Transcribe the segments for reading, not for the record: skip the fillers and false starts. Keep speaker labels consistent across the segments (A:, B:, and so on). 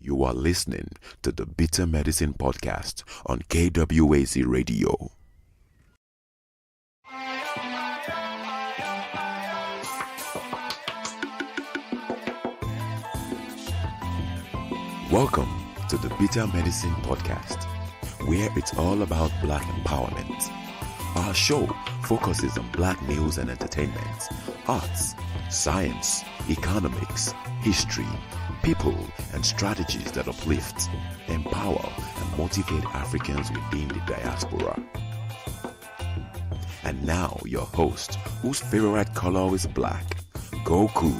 A: You are listening to the Bitter Medicine Podcast on KWAZ Radio. Welcome to the Bitter Medicine Podcast, where it's all about Black empowerment. Our show focuses on Black news and entertainment, arts, science, economics, history, people, and strategies that uplift, empower, and motivate Africans within the diaspora. And now, your host, whose favorite color is black, Goku.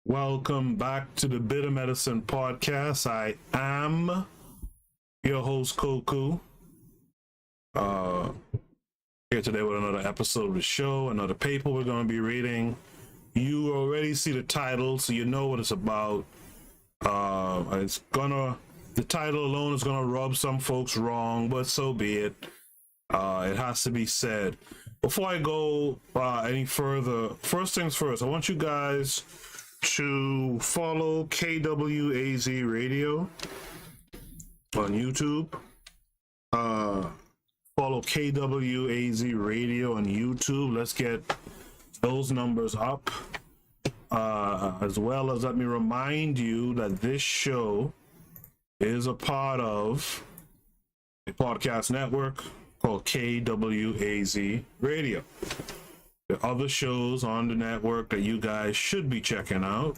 B: Welcome back to the Bitter Medicine Podcast. I am your host, Koku. Here today with another episode of the show, another paper we're going to be reading. You already see the title, so you know what it's about. The title alone is gonna rub some folks wrong, but so be it. It has to be said. Before I go any further, first things first, I want you guys to follow KWAZ Radio on YouTube. Follow KWAZ Radio on YouTube. Let's get those numbers up. As well as let me remind you that this show is a part of a podcast network called KWAZ Radio. There are other shows on the network that you guys should be checking out.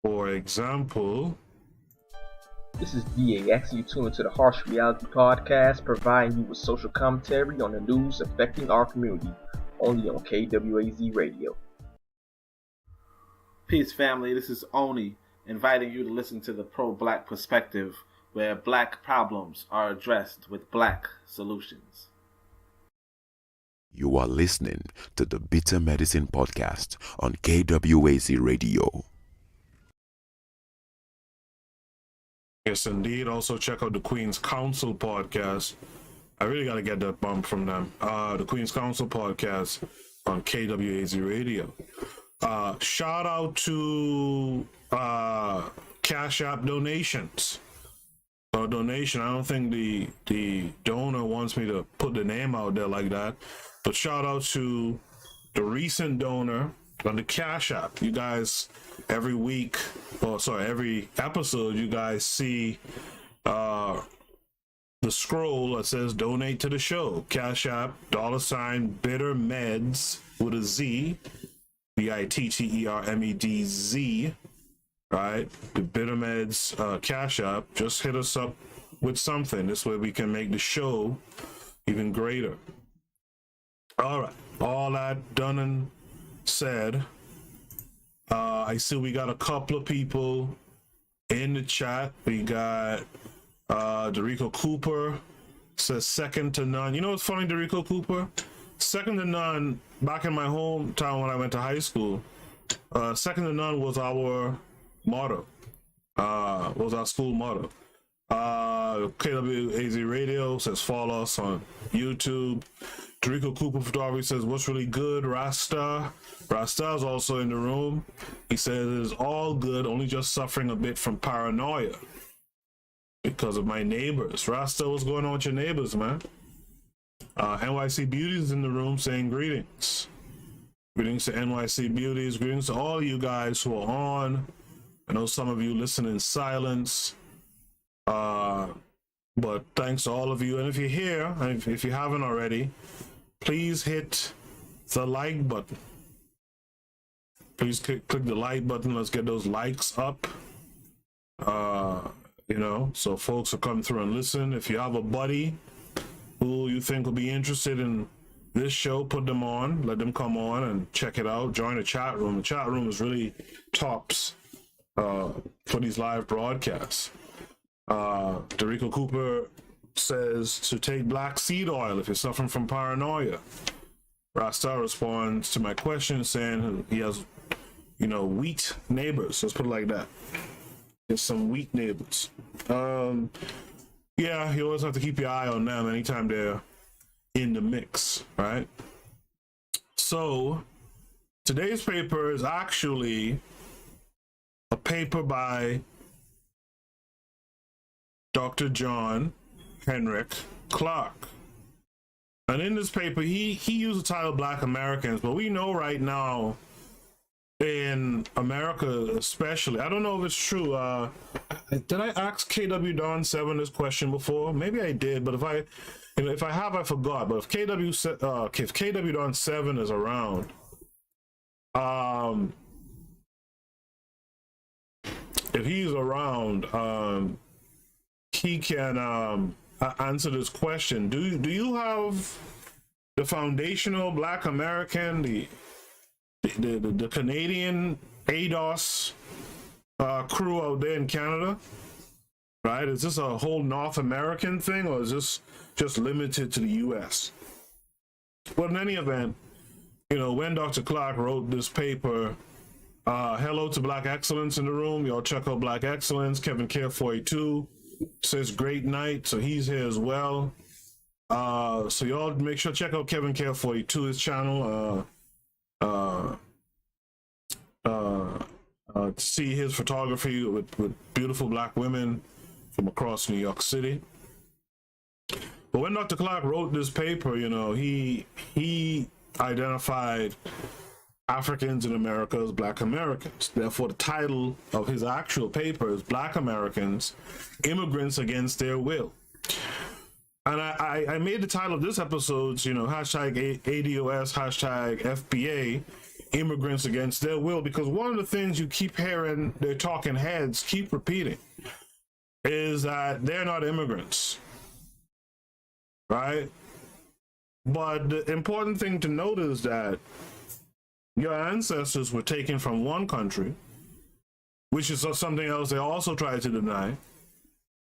B: For example,
C: this is DAX. You tune into the Harsh Reality Podcast, providing you with social commentary on the news affecting our community, only on KWAZ Radio.
D: Peace, family. This is Oni, inviting you to listen to the Pro-Black Perspective, where Black problems are addressed with Black solutions.
A: You are listening to the Bitter Medicine Podcast on KWAZ Radio.
B: Yes, indeed. Also, check out the Queen's Council Podcast. I really got to get that bump from them. The Queen's Council Podcast on KWAZ Radio. Shout out to Cash App donations. Donation. I don't think the donor wants me to put the name out there like that. But shout out to the recent donor on the Cash App. You guys, every episode, you guys see the scroll that says donate to the show. Cash App, $ Bitter Meds with a Z, BITTERMEDZ, right? The Bitter Meds Cash App. Just hit us up with something. This way we can make the show even greater. All right, all that done and said, I see we got a couple of people in the chat. We got Derico Cooper says second to none. You know what's funny, Derico Cooper? Second to none, back in my hometown when I went to high school, second to none was our motto, was our school motto. KWAZ Radio says follow us on YouTube. Derico Cooper Photography says, what's really good, Rasta? Rasta is also in the room. He says, it's all good, only just suffering a bit from paranoia because of my neighbors. Rasta, what's going on with your neighbors, man? NYC Beauties in the room saying greetings. Greetings to NYC Beauties. Greetings to all you guys who are on. I know some of you listen in silence. But thanks to all of you. And if you're here, and if you haven't already, please hit the like button. Please click the like button. Let's get those likes up. So folks will come through and listen. If you have a buddy who you think will be interested in this show, put them on. Let them come on and check it out. Join the chat room. The chat room is really tops for these live broadcasts. Derico Cooper says to take black seed oil if you're suffering from paranoia. Rasta responds to my question saying he has, weak neighbors. Let's put it like that. There's some weak neighbors. You always have to keep your eye on them anytime they're in the mix, right? So today's paper is actually a paper by Dr. John Henrik CLARKE. And in this paper, he used the title Black Americans, but we know right now in America especially, I don't know if it's true, did I ask KW Don 7 this question before? Maybe I did, but if I have, I forgot. But if KW Don 7 is around, if he's around, he can answer this question. Do you have the foundational Black American, the Canadian ADOS crew out there in Canada? Right? Is this a whole North American thing, or is this just limited to the US? Well, in any event, you know, when Dr. CLARKE wrote this paper, hello to Black Excellence in the room. Y'all check out Black Excellence. Kevin Care 42 says great night, so he's here as well. So y'all make sure check out Kevin Care 42, his channel, to see his photography with beautiful Black women from across New York City. But when Dr. CLARKE wrote this paper, you know, he identified Africans in America as Black Americans. Therefore, the title of his actual paper is Black Americans, Immigrants Against Their Will. And I made the title of this episode, you know, hashtag ADOS, hashtag FBA, Immigrants Against Their Will, because one of the things you keep hearing their talking heads keep repeating is that they're not immigrants, right? But the important thing to note is that your ancestors were taken from one country, which is something else they also tried to deny,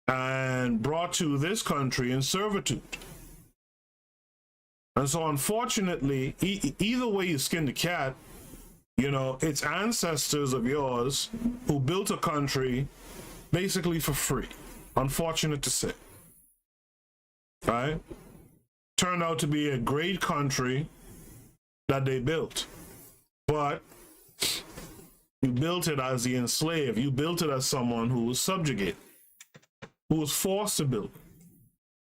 B: and brought to this country in servitude. And so unfortunately, either way you skin the cat, you know, it's ancestors of yours who built a country basically for free. Unfortunate to say. Right? Turned out to be a great country that they built. But you built it as the enslaved. You built it as someone who was subjugated, who was forced to build it.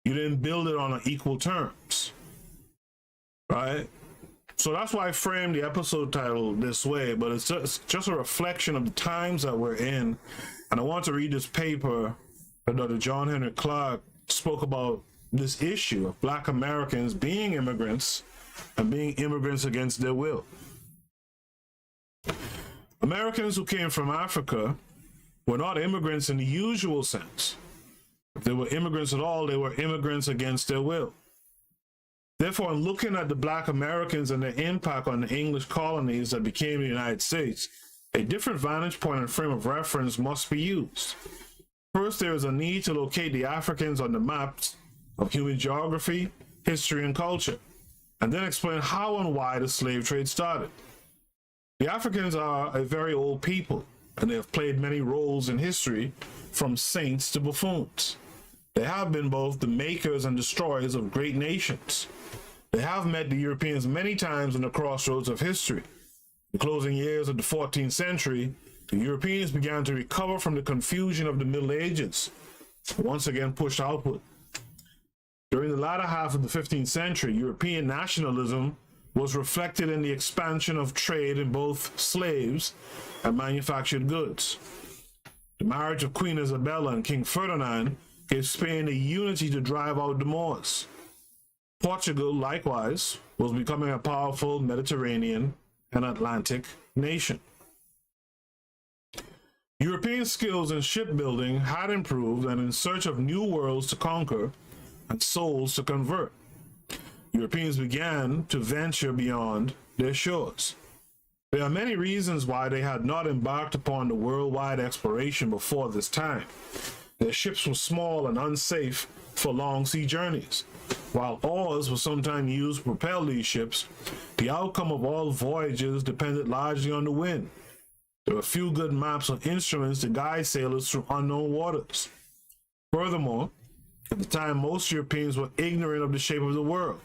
B: You didn't build it on equal terms. Right? So that's why I framed the episode title this way, but it's just a reflection of the times that we're in. And I want to read this paper that Dr. John Henrik CLARKE spoke about this issue of Black Americans being immigrants and being immigrants against their will. Americans who came from Africa were not immigrants in the usual sense. If they were immigrants at all, they were immigrants against their will. Therefore, in looking at the Black Americans and their impact on the English colonies that became the United States, a different vantage point and frame of reference must be used. First, there is a need to locate the Africans on the maps of human geography, history, and culture, and then explain how and why the slave trade started. The Africans are a very old people, and they have played many roles in history, from saints to buffoons. They have been both the makers and destroyers of great nations. They have met the Europeans many times in the crossroads of history. In the closing years of the 14th century, the Europeans began to recover from the confusion of the Middle Ages, once again pushed outward. During the latter half of the 15th century, European nationalism was reflected in the expansion of trade in both slaves and manufactured goods. The marriage of Queen Isabella and King Ferdinand gave Spain a unity to drive out the Moors. Portugal, likewise, was becoming a powerful Mediterranean and Atlantic nation. European skills in shipbuilding had improved, and in search of new worlds to conquer and souls to convert, Europeans began to venture beyond their shores. There are many reasons why they had not embarked upon the worldwide exploration before this time. Their ships were small and unsafe for long sea journeys. While oars were sometimes used to propel these ships, the outcome of all voyages depended largely on the wind. There were few good maps or instruments to guide sailors through unknown waters. Furthermore, at the time, most Europeans were ignorant of the shape of the world.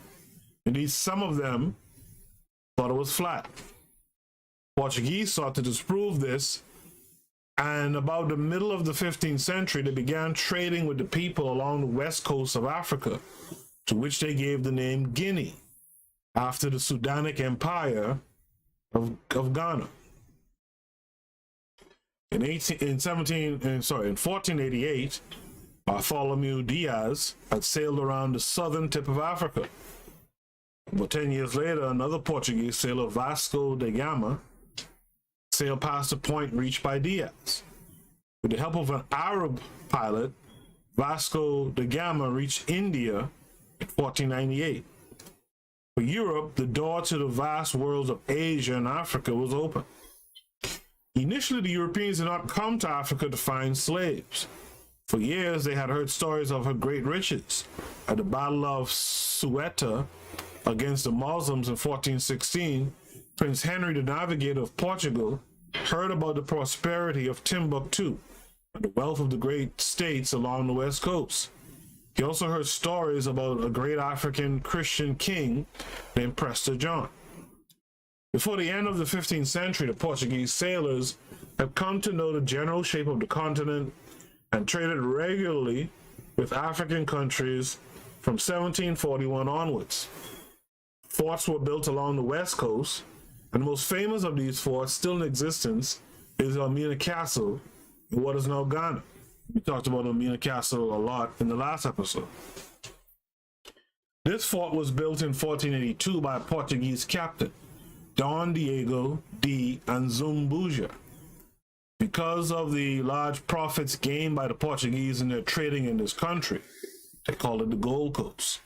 B: Indeed, some of them thought it was flat. Portuguese sought to disprove this, and about the middle of the 15th century, they began trading with the people along the west coast of Africa, to which they gave the name Guinea, after the Sudanic Empire of Ghana. In 1488, Bartholomew Diaz had sailed around the southern tip of Africa. About 10 years later, another Portuguese sailor, Vasco da Gama, sailed past the point reached by Diaz. With the help of an Arab pilot, Vasco da Gama reached India in 1498. For Europe, the door to the vast worlds of Asia and Africa was open. Initially, the Europeans did not come to Africa to find slaves. For years, they had heard stories of her great riches. At the Battle of Ceuta against the Muslims in 1416, Prince Henry, the navigator of Portugal, heard about the prosperity of Timbuktu and the wealth of the great states along the west coast. He also heard stories about a great African Christian king named Prester John. Before the end of the 15th century, the Portuguese sailors had come to know the general shape of the continent and traded regularly with African countries from 1741 onwards. Forts were built along the west coast, and the most famous of these forts still in existence is Elmina Castle in what is now Ghana. We talked about Elmina Castle a lot in the last episode. This fort was built in 1482 by a Portuguese captain, Don Diego de Anzumbuja. Because of the large profits gained by the Portuguese in their trading in this country, they called it the Gold Coast.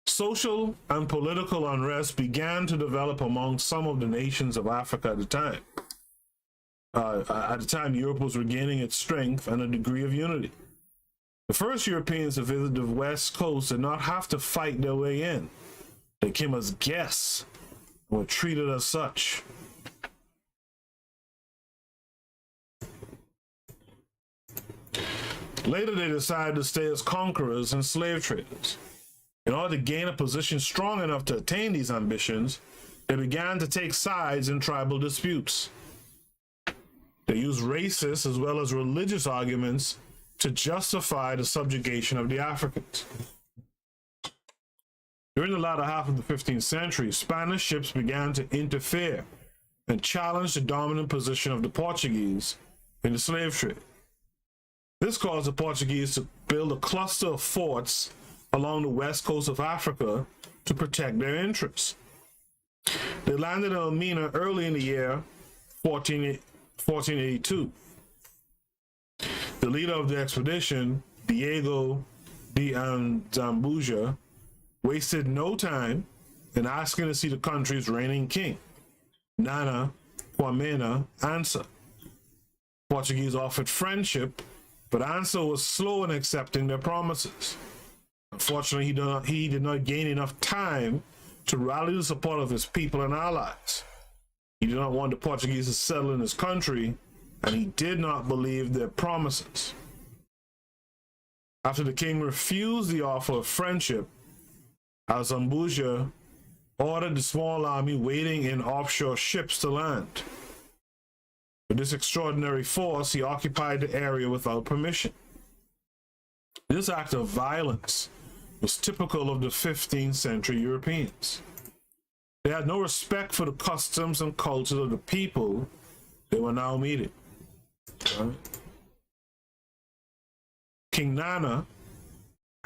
B: Social and political unrest began to develop among some of the nations of Africa at the time. At the time, Europe was regaining its strength and a degree of unity. The first Europeans to visit the West Coast did not have to fight their way in. They came as guests and were treated as such. Later, they decided to stay as conquerors and slave traders. In order to gain a position strong enough to attain these ambitions, they began to take sides in tribal disputes. They used racist as well as religious arguments to justify the subjugation of the Africans. During the latter half of the 15th century, Spanish ships began to interfere and challenge the dominant position of the Portuguese in the slave trade. This caused the Portuguese to build a cluster of forts along the west coast of Africa to protect their interests. They landed in Elmina early in the year 1482. The leader of the expedition, Diego de Anzambuja, wasted no time in asking to see the country's reigning king, Nana Ansa. Portuguese offered friendship, but Ansa was slow in accepting their promises. Unfortunately, he did not gain enough time to rally the support of his people and allies. He did not want the Portuguese to settle in his country, and he did not believe their promises. After the king refused the offer of friendship, Azambuja ordered the small army waiting in offshore ships to land. With this extraordinary force, he occupied the area without permission. This act of violence was typical of the 15th century Europeans. They had no respect for the customs and cultures of the people they were now meeting. Right? King Nana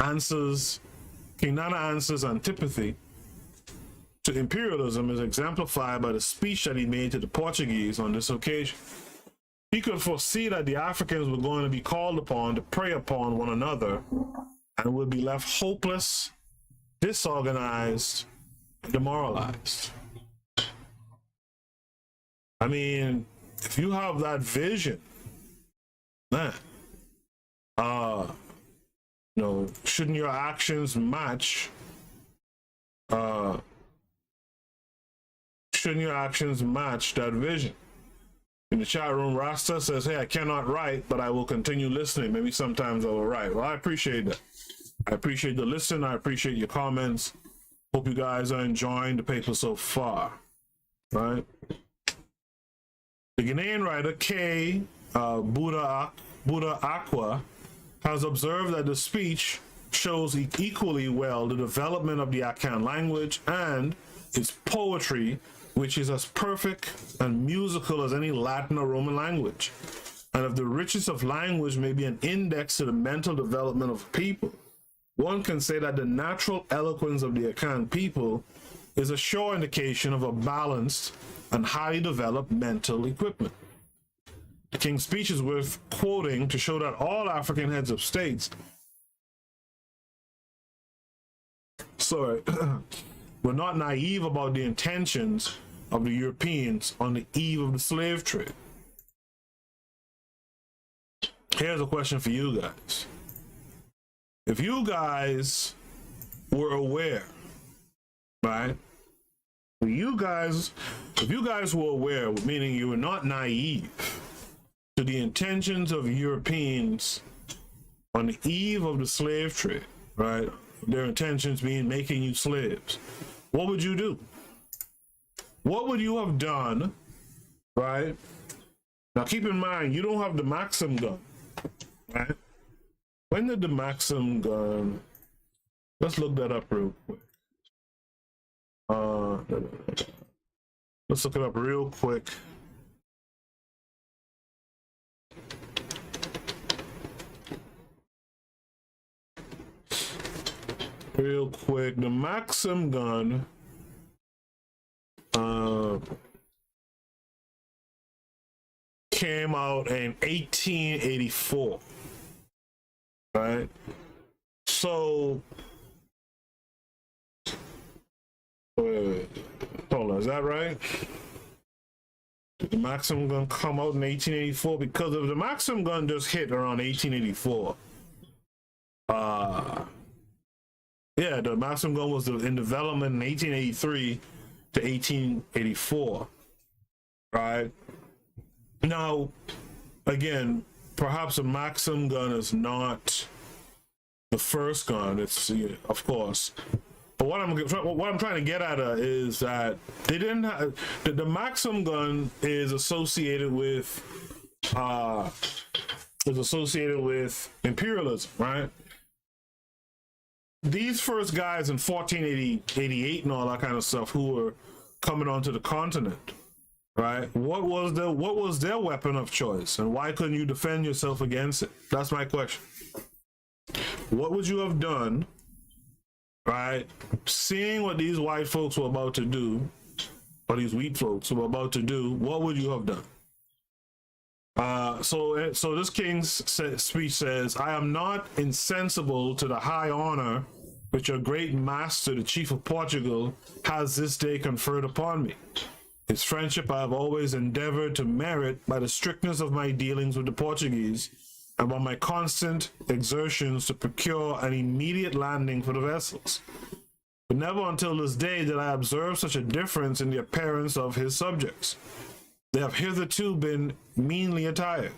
B: Ansa's antipathy to imperialism is exemplified by the speech that he made to the Portuguese on this occasion. He could foresee that the Africans were going to be called upon to prey upon one another and would be left hopeless, disorganized, and demoralized. I mean, if you have that vision, man, shouldn't your actions match? Shouldn't your actions match that vision? In the chat room, Rasta says, "Hey, I cannot write, but I will continue listening. Maybe sometimes I will write." Well, I appreciate that. I appreciate the listen. I appreciate your comments. Hope you guys are enjoying the paper so far, right? The Ghanaian writer K. Buddha Aqua has observed that the speech shows equally well the development of the Akan language and its poetry, which is as perfect and musical as any Latin or Roman language. And if the richness of language may be an index to the mental development of people, one can say that the natural eloquence of the Akan people is a sure indication of a balanced and highly developed mental equipment. The King's speech is worth quoting to show that all African heads of states were not naive about the intentions of the Europeans on the eve of the slave trade. Here's a question for you guys. If you guys were aware, right? If you guys were aware, meaning you were not naive to the intentions of Europeans on the eve of the slave trade, right? Their intentions being making you slaves, what would you do? What would you have done, right? Now keep in mind, you don't have the Maxim gun, right? When did the Maxim gun, let's look that up real quick. Let's look it up real quick. Real quick, the Maxim gun came out in 1884, right? So, hold on, is that right? Did the Maxim gun come out in 1884? Because if the Maxim gun just hit around 1884, yeah, the Maxim gun was in development in 1883 to 1884, right? Now, again, perhaps a Maxim gun is not the first gun. It's, of course, but what I'm trying to get at is that they didn't have the Maxim gun is associated with imperialism, right? These first guys in 1488 and all that kind of stuff who were coming onto the continent, right? What was their weapon of choice, and why couldn't you defend yourself against it? That's my question. What would you have done, right? Seeing what these white folks were about to do, or these wheat folks were about to do, what would you have done? So this King's speech says, "I am not insensible to the high honor which your great master, the Chief of Portugal, has this day conferred upon me. His friendship I have always endeavored to merit by the strictness of my dealings with the Portuguese and by my constant exertions to procure an immediate landing for the vessels. But never until this day did I observe such a difference in the appearance of his subjects. They have hitherto been meanly attired,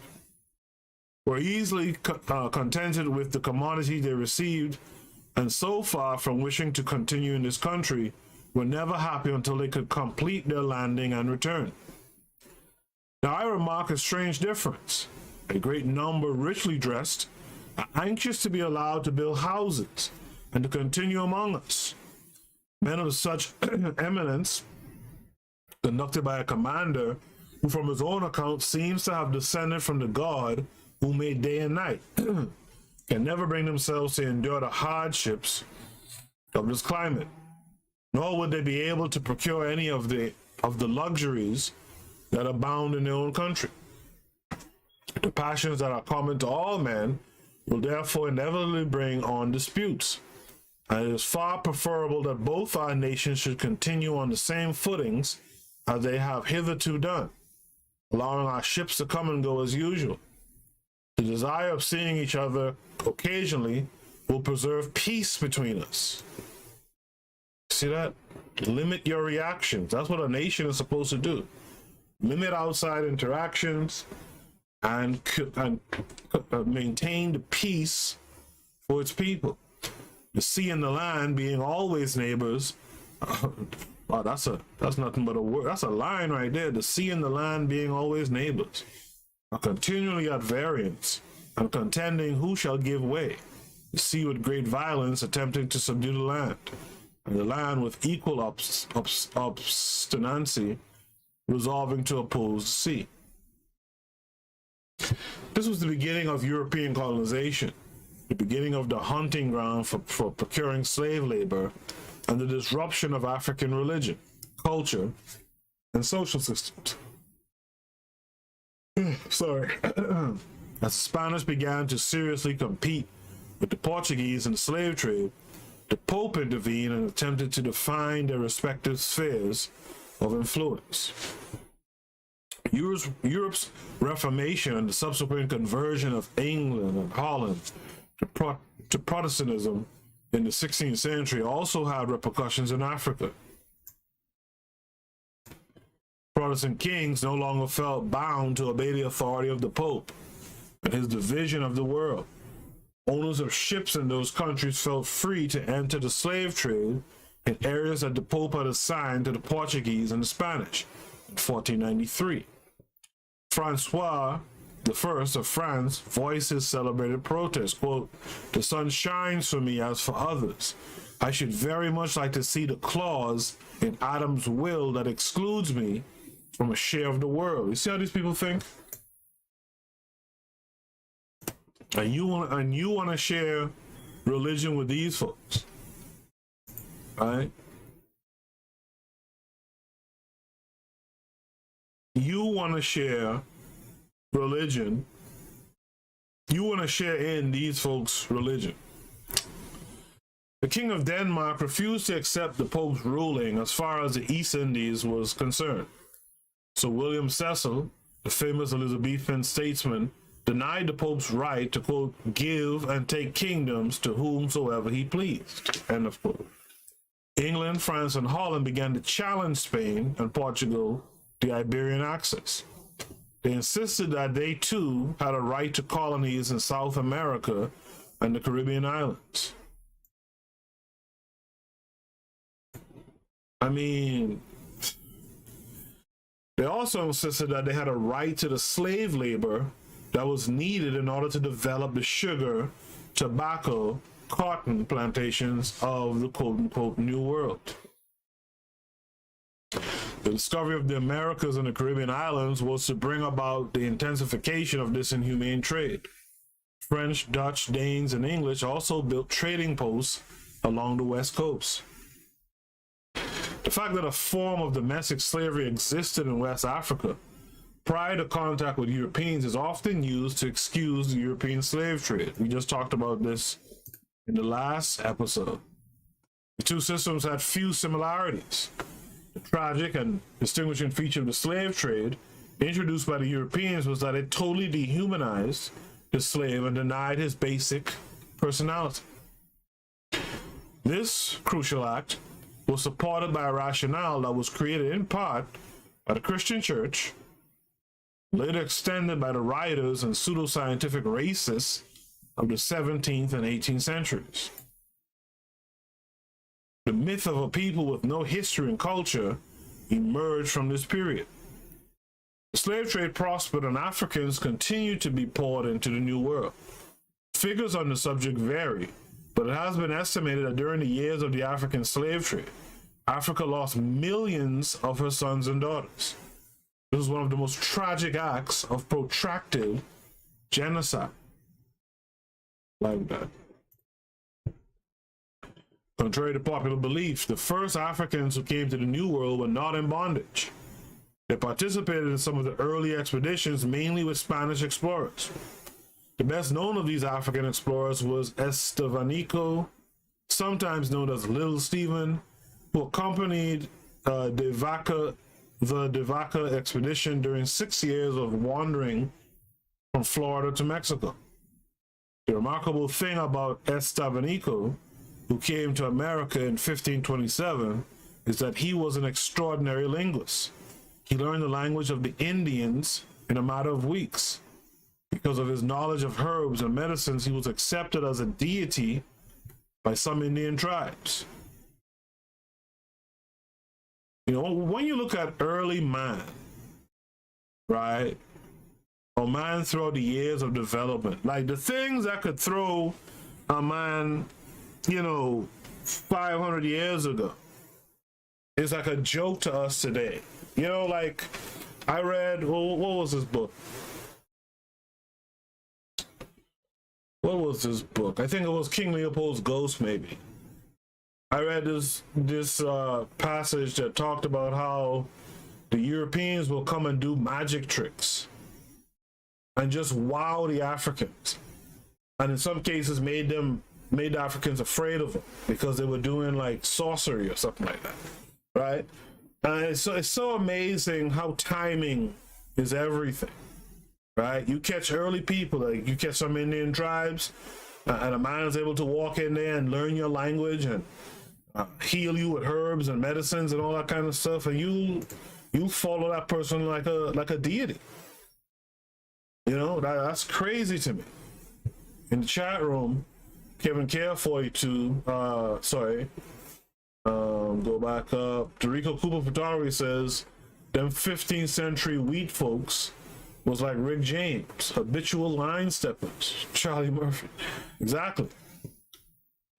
B: were easily contented with the commodity they received, and so far from wishing to continue in this country, were never happy until they could complete their landing and return. Now I remark a strange difference. A great number richly dressed are anxious to be allowed to build houses and to continue among us. Men of such eminence, conducted by a commander who from his own account seems to have descended from the God who made day and night, can never bring themselves to endure the hardships of this climate, nor would they be able to procure any of the luxuries that abound in their own country. The passions that are common to all men will therefore inevitably bring on disputes, and it is far preferable that both our nations should continue on the same footings as they have hitherto done, allowing our ships to come and go as usual. The desire of seeing each other occasionally will preserve peace between us." See that? Limit your reactions. That's what a nation is supposed to do. Limit outside interactions and maintain the peace for its people. The sea and the land being always neighbors Wow, that's nothing but a word. That's a line right there. The sea and the land being always neighbors, are continually at variance, and contending who shall give way. The sea with great violence attempting to subdue the land, and the land with equal obstinacy resolving to oppose the sea. This was the beginning of European colonization, the beginning of the hunting ground for procuring slave labor, and the disruption of African religion, culture, and social systems. Sorry. As the Spanish began to seriously compete with the Portuguese in the slave trade, the Pope intervened and attempted to define their respective spheres of influence. Europe's Reformation and the subsequent conversion of England and Holland to Protestantism in the 16th century also had repercussions in Africa. Protestant kings no longer felt bound to obey the authority of the Pope and his division of the world. Owners of ships in those countries felt free to enter the slave trade in areas that the Pope had assigned to the Portuguese and the Spanish in 1493. Francois I of France voiced his celebrated protest, quote, "The sun shines for me as for others. I should very much like to see the clause in Adam's will that excludes me from a share of the world." You see how these people think? And you want to share religion with these folks, right? You want to share religion. You want to share in these folks' religion. The King of Denmark refused to accept the Pope's ruling as far as the East Indies was concerned. So William Cecil, the famous Elizabethan statesman, denied the Pope's right to, quote, "give and take kingdoms to whomsoever he pleased," end of quote. England, France, and Holland began to challenge Spain and Portugal the Iberian Axis. They insisted that they too had a right to colonies in South America and the Caribbean islands. I mean, they also insisted that they had a right to the slave labor that was needed in order to develop the sugar, tobacco, cotton plantations of the quote-unquote New World. The discovery of the Americas and the Caribbean islands was to bring about the intensification of this inhumane trade. French, Dutch, Danes, and English also built trading posts along the West Coast. The fact that a form of domestic slavery existed in West Africa prior to contact with Europeans is often used to excuse the European slave trade. We just talked about this in the last episode. The two systems had few similarities. The tragic and distinguishing feature of the slave trade introduced by the Europeans was that it totally dehumanized the slave and denied his basic personality. This crucial act was supported by a rationale that was created in part by the Christian Church, later extended by the rioters and pseudoscientific racists of the 17th and 18th centuries. The myth of a people with no history and culture emerged from this period. The slave trade prospered and Africans continued to be poured into the New World. Figures on the subject vary, but it has been estimated that during the years of the African slave trade, Africa lost millions of her sons and daughters. This was one of the most tragic acts of protracted genocide like that. Contrary to popular belief, the first Africans who came to the New World were not in bondage. They participated in some of the early expeditions, mainly with Spanish explorers. The best known of these African explorers was Estevanico, sometimes known as Little Stephen, who accompanied the De Vaca expedition during 6 years of wandering from Florida to Mexico. The remarkable thing about Estevanico, who came to America in 1527, is that he was an extraordinary linguist. He learned the language of the Indians in a matter of weeks. Because of his knowledge of herbs and medicines, he was accepted as a deity by some Indian tribes. You know, when you look at early man, right, or man throughout the years of development, like the things that could throw a man, you know, 500 years ago, is like a joke to us today. You know, like I read, what was this book? What was this book? I think it was King Leopold's Ghost, maybe. I read this passage that talked about how the Europeans will come and do magic tricks and just wow the Africans, and in some cases made the Africans afraid of them because they were doing like sorcery or something like that, right? And it's so amazing how timing is everything, right? You catch early people, like you catch some Indian tribes, and a man is able to walk in there and learn your language and heal you with herbs and medicines and all that kind of stuff, and you follow that person like a deity. You know, that's crazy to me. In the chat room, Kevin Care42, go back up. Dorico Cooper Photography says, them 15th century wheat folks was like Rick James, habitual line steppers, Charlie Murphy. Exactly.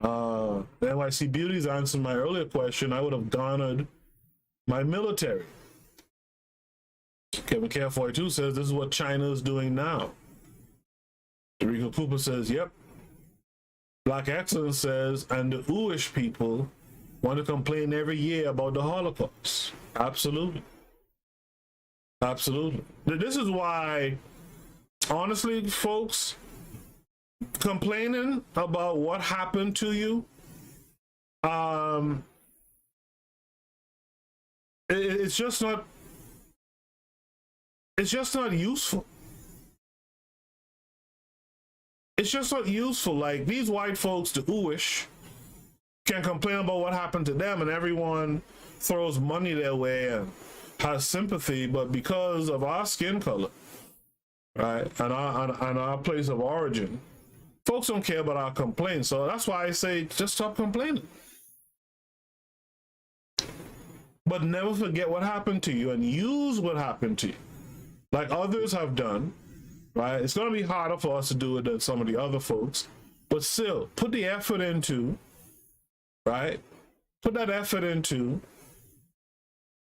B: NYC Beauties answered my earlier question. I would have garnered my military. Kevin Care42 says this is what China is doing now. Dorico Cooper says, yep. Black Excellence says, and the Uish people want to complain every year about the Holocaust. Absolutely. Absolutely. This is why, honestly, folks, complaining about what happened to you, it's just not useful. It's just not useful. Like, these white folks, the Uish, can complain about what happened to them, and everyone throws money their way and has sympathy, but because of our skin color, right, and our place of origin, folks don't care about our complaints. So that's why I say just stop complaining. But never forget what happened to you and use what happened to you, like others have done, right? It's going to be harder for us to do it than some of the other folks, but still, put the effort into, right? Put that effort into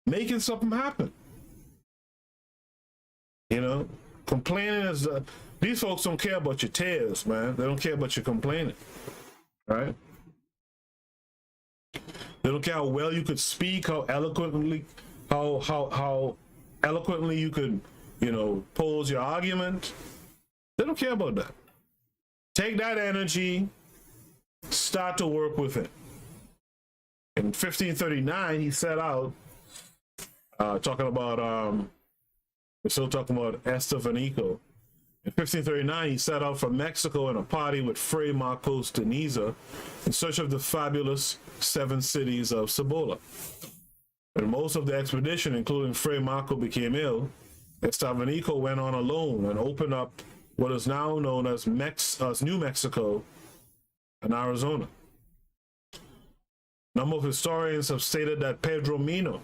B: making something happen. You know, complaining is, these folks don't care about your tears, man. They don't care about your complaining, right? They don't care how well you could speak, how eloquently you could, you know, pose your argument. They don't care about that. Take that energy, start to work with it. In 1539, he set out, talking about, we're still talking about Estevanico. In 1539, he set out from Mexico in a party with Fray Marcos de Niza in search of the fabulous 7 cities of Cibola. And most of the expedition, including Fray Marco, became ill. Estevanico went on alone and opened up what is now known as New Mexico and Arizona. A number of historians have stated that Pedro Mino,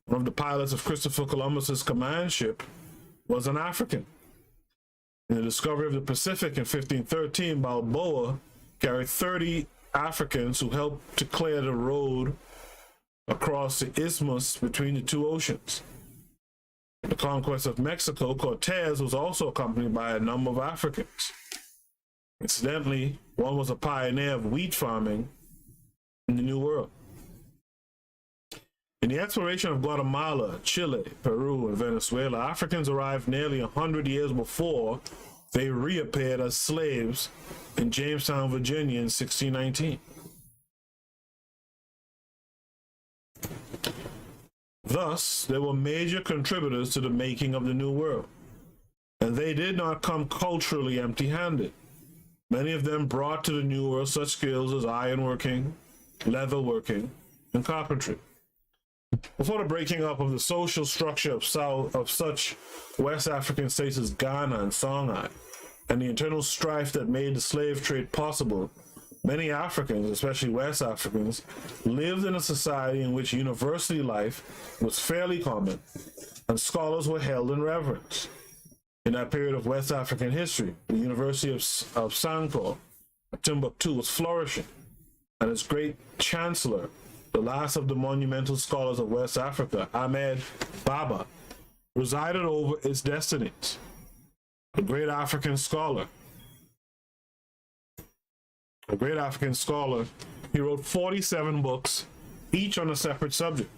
B: one of the pilots of Christopher Columbus's command ship, was an African. In the discovery of the Pacific in 1513, Balboa carried 30 Africans who helped to clear the road across the isthmus between the two oceans. In the conquest of Mexico, Cortez was also accompanied by a number of Africans. Incidentally, one was a pioneer of wheat farming in the New World. In the exploration of Guatemala, Chile, Peru, and Venezuela, Africans arrived nearly 100 years before they reappeared as slaves in Jamestown, Virginia in 1619. Thus, they were major contributors to the making of the New World, and they did not come culturally empty-handed. Many of them brought to the New World such skills as ironworking, leatherworking, and carpentry. Before the breaking up of the social structure of such West African states as Ghana and Songhai, and the internal strife that made the slave trade possible, many Africans, especially West Africans, lived in a society in which university life was fairly common and scholars were held in reverence. In that period of West African history, the University of Sankor, Timbuktu, was flourishing, and its great chancellor, the last of the monumental scholars of West Africa, Ahmed Baba, presided over its destinies. A great African scholar, he wrote 47 books, each on a separate subject.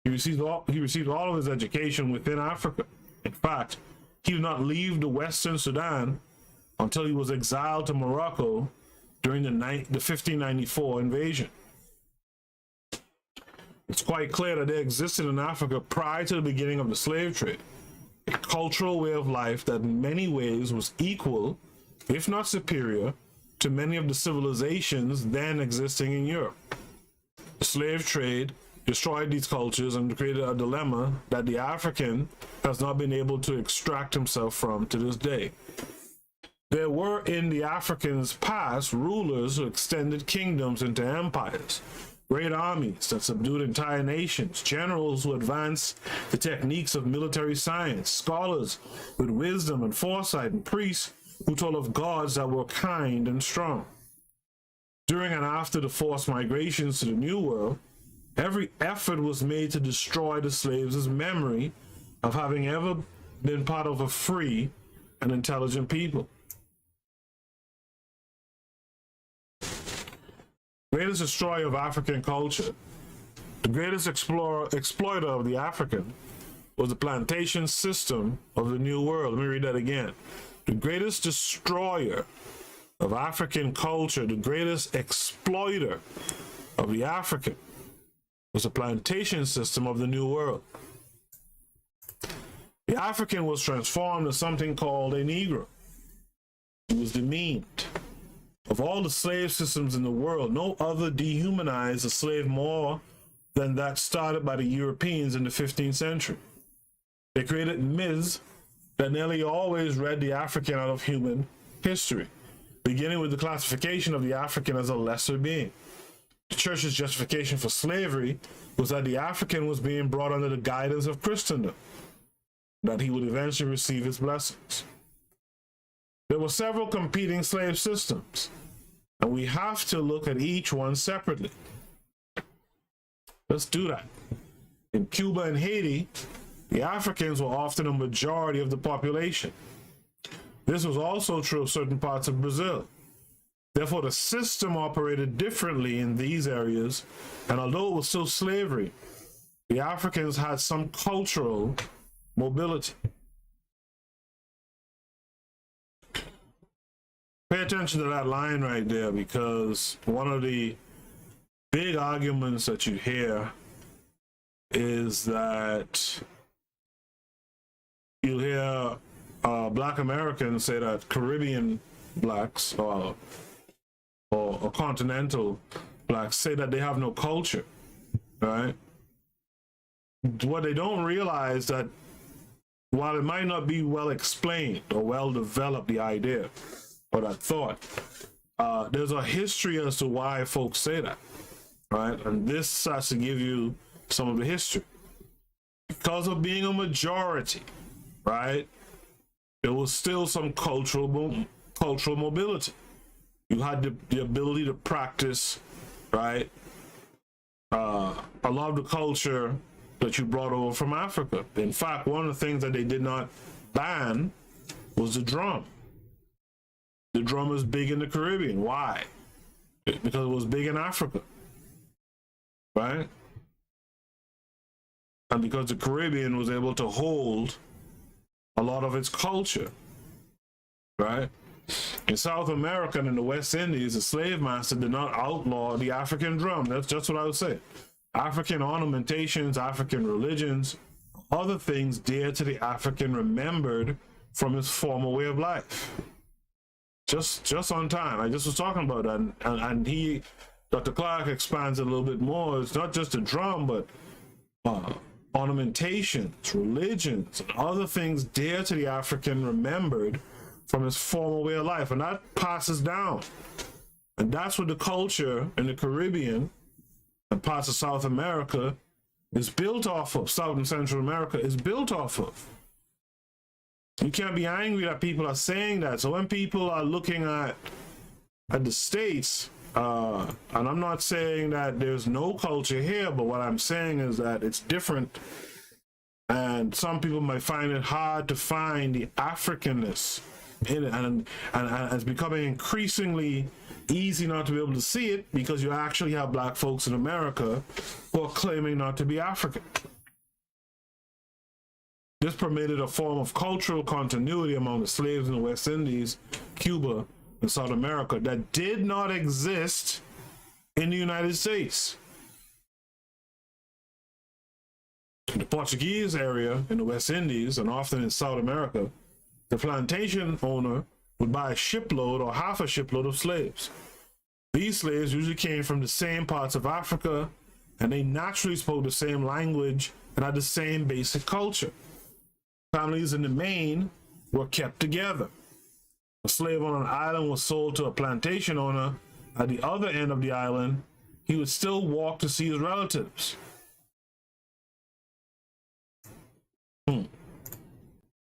B: He received all of his education within Africa. In fact, he did not leave the Western Sudan until he was exiled to Morocco during the 1594 invasion. It's quite clear that there existed in Africa prior to the beginning of the slave trade a cultural way of life that in many ways was equal, if not superior, to many of the civilizations then existing in Europe. The slave trade destroyed these cultures and created a dilemma that the African has not been able to extract himself from to this day. There were in the Africans' past rulers who extended kingdoms into empires, great armies that subdued entire nations, generals who advanced the techniques of military science, scholars with wisdom and foresight, and priests who told of gods that were kind and strong. During and after the forced migrations to the New World, every effort was made to destroy the slaves' memory of having ever been part of a free and intelligent people. Greatest destroyer of African culture, the greatest exploiter of the African, was the plantation system of the New World. Let me read that again. The greatest destroyer of African culture, the greatest exploiter of the African, was the plantation system of the New World. The African was transformed into something called a Negro. He was demeaned. Of all the slave systems in the world, no other dehumanized a slave more than that started by the Europeans in the 15th century. They created myths that nearly always read the African out of human history, beginning with the classification of the African as a lesser being. The church's justification for slavery was that the African was being brought under the guidance of Christendom, that he would eventually receive his blessings. There were several competing slave systems, and we have to look at each one separately. Let's do that. In Cuba and Haiti, the Africans were often a majority of the population. This was also true of certain parts of Brazil. Therefore, the system operated differently in these areas, and although it was still slavery, the Africans had some cultural mobility. Pay attention to that line right there, because one of the big arguments that you hear is that you'll hear Black Americans say that Caribbean blacks or continental blacks say that they have no culture, right? What they don't realize that while it might not be well explained or well developed, the idea or that thought, there's a history as to why folks say that, right? And this has to give you some of the history. Because of being a majority, right, there was still some cultural mobility. You had the ability to practice, right, a lot of the culture that you brought over from Africa. In fact, one of the things that they did not ban was the drum. The drum is big in the Caribbean. Why? Because it was big in Africa, right? And because the Caribbean was able to hold a lot of its culture, right? In South America and in the West Indies, the slave master did not outlaw the African drum. That's just what I would say. African ornamentations, African religions, other things dear to the African remembered from his former way of life. Just on time. I just was talking about that, and he, Dr. Clarke, expands a little bit more. It's not just a drum, but ornamentations, religions, and other things dear to the African remembered from his former way of life, and that passes down. And that's what the culture in the Caribbean and parts of South America is built off of. South and Central America is built off of. You can't be angry that people are saying that. So when people are looking at the States, and I'm not saying that there's no culture here, but what I'm saying is that it's different. And some people might find it hard to find the Africanness in it. And it's becoming increasingly easy not to be able to see it because you actually have black folks in America who are claiming not to be African. This permitted a form of cultural continuity among the slaves in the West Indies, Cuba, and South America that did not exist in the United States. In the Portuguese area in the West Indies and often in South America, the plantation owner would buy a shipload or half a shipload of slaves. These slaves usually came from the same parts of Africa, and they naturally spoke the same language and had the same basic culture. Families in the main were kept together. A slave on an island was sold to a plantation owner at the other end of the island. He would still walk to see his relatives.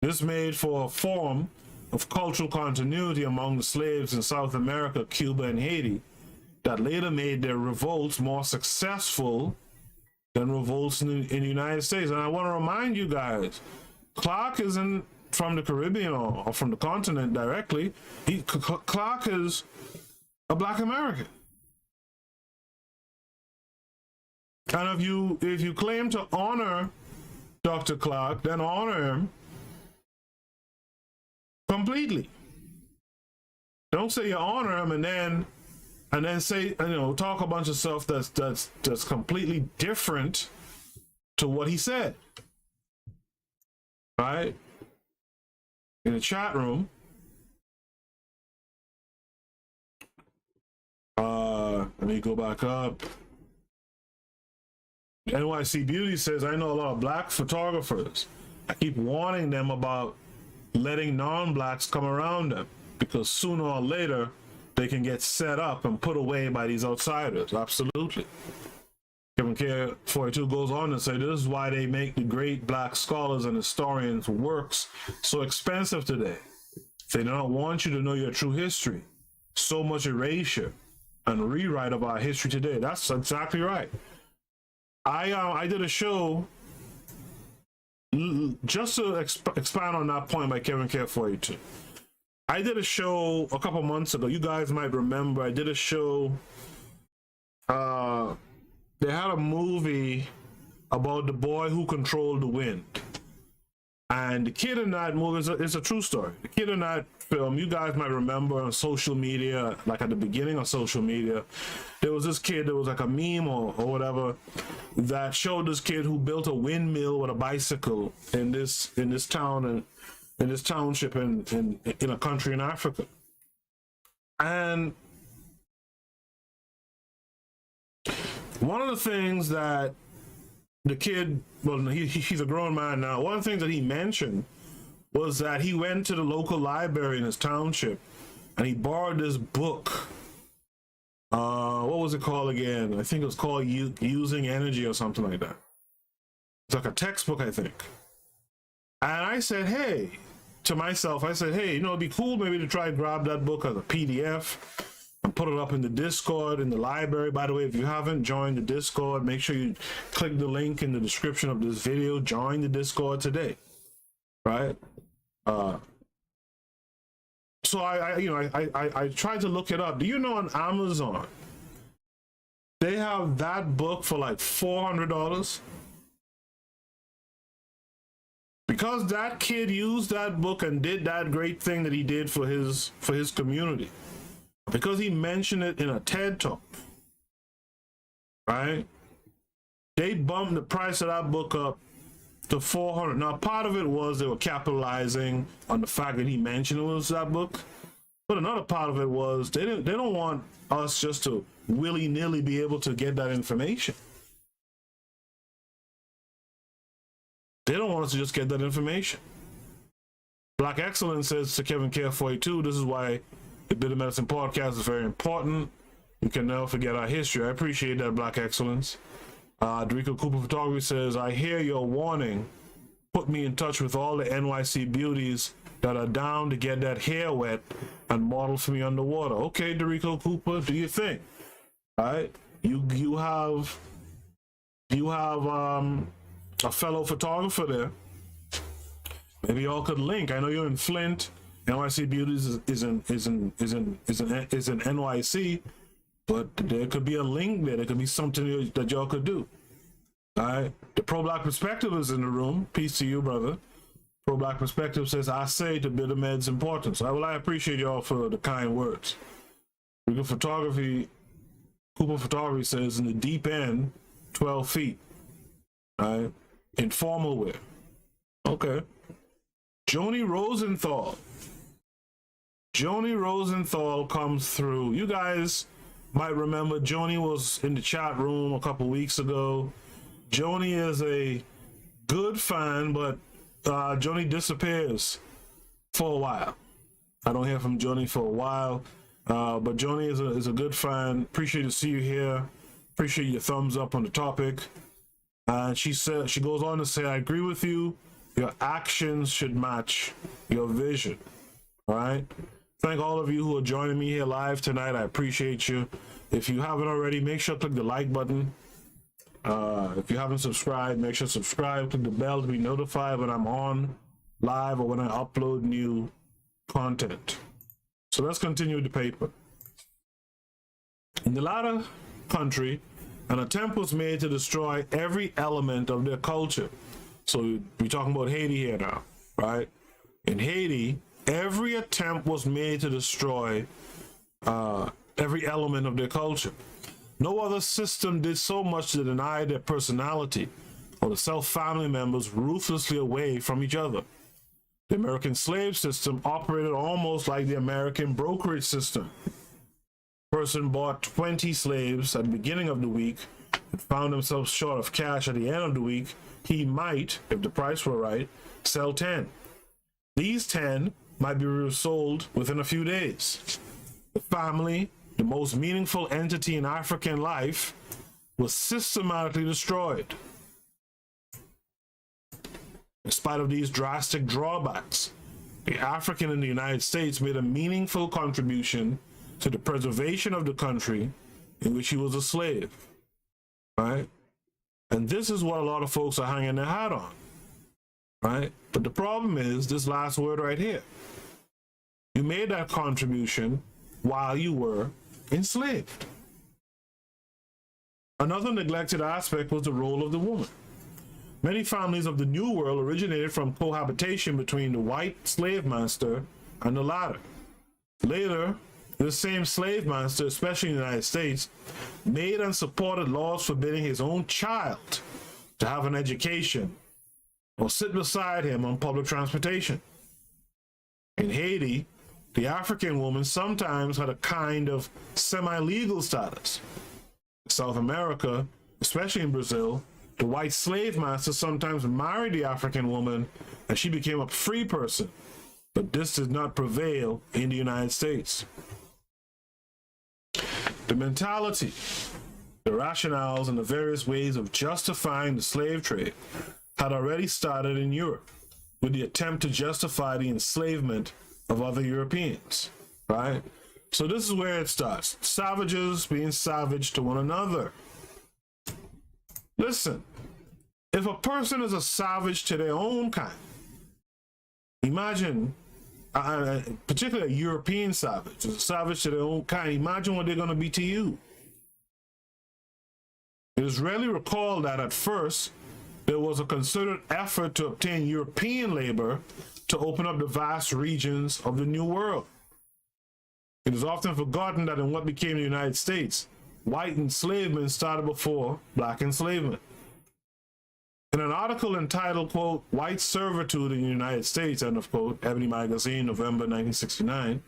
B: This made for a form of cultural continuity among the slaves in South America, Cuba, and Haiti that later made their revolts more successful than revolts in the United States. And I want to remind you guys, Clarke isn't from the Caribbean or from the continent directly. Clarke is a black American. And if you claim to honor Dr. Clarke, then honor him completely. Don't say you honor him and then say, talk a bunch of stuff that's completely different to what he said. Right? In the chat room, let me go back up. NYC Beauty says, I know a lot of black photographers. I keep warning them about letting non-blacks come around them because sooner or later they can get set up and put away by these outsiders. Absolutely. Kevin K 42 goes on to say this is why they make the great black scholars and historians' works so expensive today. They do not want you to know your true history. So much erasure and rewrite of our history today. That's exactly right. I did a show just to expand on that point by Kevin K 42. I did a show a couple months ago. You guys might remember. I did a show. They had a movie about the boy who controlled the wind. And the kid in that movie is a true story. The kid in that film, you guys might remember on social media, like at the beginning of social media, there was this kid that was like a meme or whatever that showed this kid who built a windmill with a bicycle in this town and in this township in a country in Africa. And one of the things that the kid, well, he's a grown man now. One of the things that he mentioned was that he went to the local library in his township and he borrowed this book. What was it called again? I think it was called Using Energy or something like that. It's like a textbook, I think. And I said, hey, to myself, it'd be cool maybe to try to grab that book as a PDF and put it up in the Discord in the library. By the way, if you haven't joined the Discord, make sure you click the link in the description of this video. Join the Discord today, right? So I tried to look it up. Do you know on Amazon they have that book for like $400? Because that kid used that book and did that great thing that he did for his community. Because he mentioned it in a TED Talk, right? They bumped the price of that book up to $400. Now, part of it was they were capitalizing on the fact that he mentioned it was that book, but another part of it was they don't want us just to willy-nilly be able to get that information. They don't want us to just get that information. Black Excellence says to Kevin K 42, this is why The Bitter Medicine podcast is very important. We can never forget our history. I appreciate that, Black Excellence. Dorico Cooper Photography says, I hear your warning. Put me in touch with all the NYC beauties that are down to get that hair wet and model for me underwater. Okay, Dorico Cooper, do your thing. All right, you have a fellow photographer there. Maybe y'all could link. I know you're in Flint. NYC Beauties is in NYC, but there could be a link there. There could be something that y'all could do. All right. The Pro-Black Perspective is in the room. Peace to you, brother. Pro-Black Perspective says, I say to Bitter Med's importance. I appreciate y'all for the kind words. Cooper Photography says, in the deep end, 12 feet. All right. Informal wear. Okay. Joni Rosenthal comes through. You guys might remember Joni was in the chat room a couple weeks ago. Joni is a good fan, but Joni disappears for a while. I don't hear from Joni for a while, but Joni is a good fan. Appreciate to see you here. Appreciate your thumbs up on the topic. She goes on to say, I agree with you. Your actions should match your vision. All right. Thank all of you who are joining me here live tonight. I appreciate you. If you haven't already, make sure to click the like button. If you haven't subscribed, make sure to subscribe. Click the bell to be notified when I'm on live or when I upload new content. So let's continue with the paper. In the latter country, an attempt was made to destroy every element of their culture. So we're talking about Haiti here now, right? In Haiti, every attempt was made to destroy every element of their culture. No other system did so much to deny their personality or to sell family members ruthlessly away from each other. The American slave system operated almost like the American brokerage system. A person bought 20 slaves at the beginning of the week and found himself short of cash at the end of the week. He might, if the price were right, sell 10. These 10 might be resold within a few days. The family, the most meaningful entity in African life, was systematically destroyed. In spite of these drastic drawbacks, the African in the United States made a meaningful contribution to the preservation of the country in which he was a slave. Right? And this is what a lot of folks are hanging their hat on, right? But the problem is this last word right here. You made that contribution while you were enslaved. Another neglected aspect was the role of the woman. Many families of the New World originated from cohabitation between the white slave master and the latter. Later, the same slave master, especially in the United States, made and supported laws forbidding his own child to have an education or sit beside him on public transportation. In Haiti, the African woman sometimes had a kind of semi-legal status. In South America, especially in Brazil, the white slave master sometimes married the African woman and she became a free person. But this did not prevail in the United States. The mentality, the rationales, and the various ways of justifying the slave trade had already started in Europe with the attempt to justify the enslavement of other Europeans, right? So this is where it starts. Savages being savage to one another. Listen, if a person is a savage to their own kind, imagine, particularly a European savage, is a savage to their own kind, imagine what they're going to be to you. It is rarely recalled that at first, there was a concerted effort to obtain European labor to open up the vast regions of the New World. It is often forgotten that in what became the United States, white enslavement started before black enslavement. In an article entitled, quote, White Servitude in the United States, end of quote, Ebony Magazine, November 1969,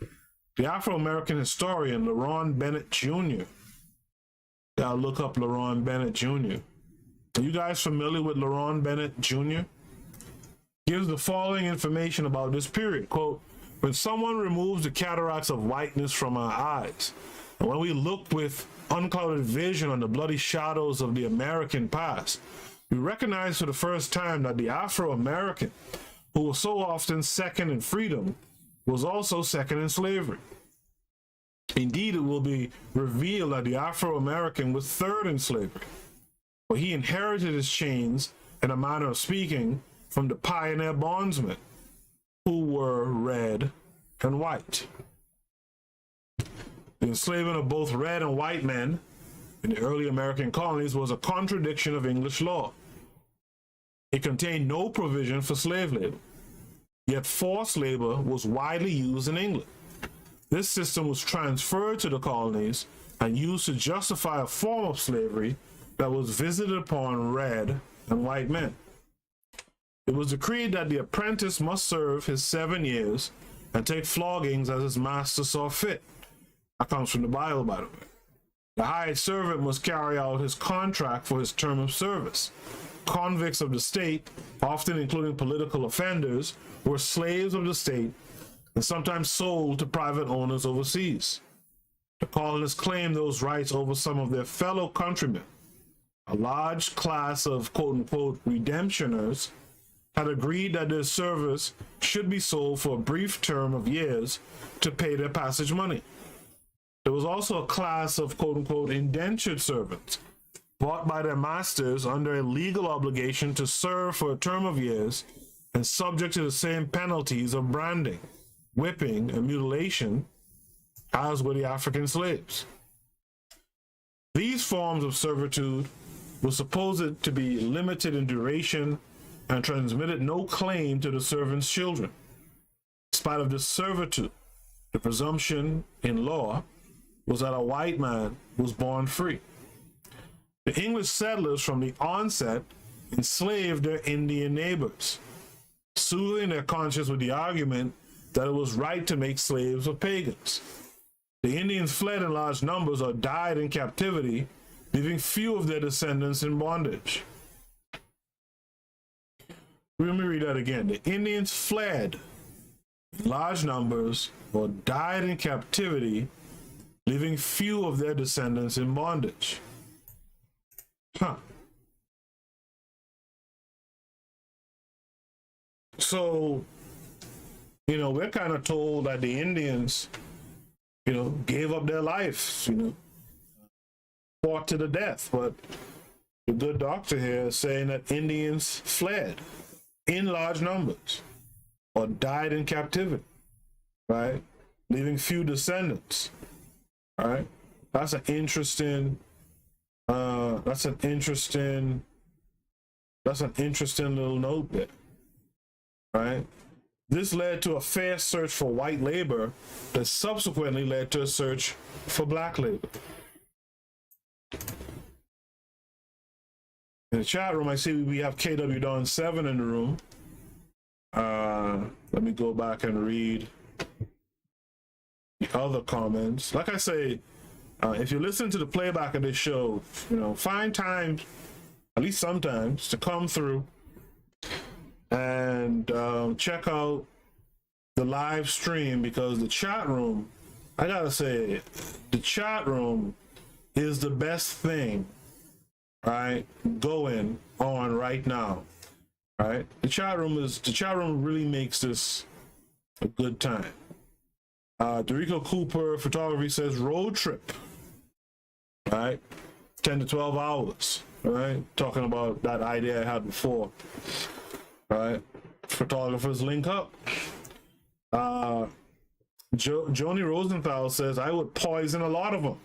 B: the Afro-American historian LaRon Bennett Jr., I'll look up LaRon Bennett Jr. Are you guys familiar with LaRon Bennett Jr.? Gives the following information about this period. Quote, When someone removes the cataracts of whiteness from our eyes, and when we look with unclouded vision on the bloody shadows of the American past, we recognize for the first time that the Afro-American, who was so often second in freedom, was also second in slavery. Indeed, it will be revealed that the Afro-American was third in slavery, for he inherited his chains, in a manner of speaking, from the pioneer bondsmen, who were red and white. The enslavement of both red and white men in the early American colonies was a contradiction of English law. It contained no provision for slave labor, yet forced labor was widely used in England. This system was transferred to the colonies and used to justify a form of slavery that was visited upon red and white men. It was decreed that the apprentice must serve his 7 years and take floggings as his master saw fit. That comes from the Bible, by the way. The hired servant must carry out his contract for his term of service. Convicts of the state, often including political offenders, were slaves of the state and sometimes sold to private owners overseas. The colonists claimed those rights over some of their fellow countrymen. A large class of quote-unquote redemptioners had agreed that their service should be sold for a brief term of years to pay their passage money. There was also a class of quote-unquote indentured servants bought by their masters under a legal obligation to serve for a term of years and subject to the same penalties of branding, whipping, and mutilation as were the African slaves. These forms of servitude were supposed to be limited in duration and transmitted no claim to the servant's children. In spite of this servitude, the presumption in law was that a white man was born free. The English settlers from the onset enslaved their Indian neighbors, soothing their conscience with the argument that it was right to make slaves of pagans. The Indians fled in large numbers or died in captivity, leaving few of their descendants in bondage. Let me read that again. The Indians fled in large numbers or died in captivity, leaving few of their descendants in bondage. So, we're kind of told that the Indians, gave up their lives, fought to the death. But the good doctor here is saying that Indians fled in large numbers or died in captivity, right? Leaving few descendants. All right, that's an interesting little note there. Right? This led to a fair search for white labor that subsequently led to a search for black labor. In the chat room, I see we have KW Don 7 in the room. Let me go back and read the other comments. Like I say, if you listen to the playback of this show, find time, at least sometimes, to come through and check out the live stream, because the chat room, I gotta say, the chat room is the best thing, right, going on right now, right? The chat room really makes this a good time. Dorico Cooper Photography says road trip, right? 10 to 12 hours, right? Talking about that idea I had before, right? Photographers link up. Joni Rosenthal says, I would poison a lot of them,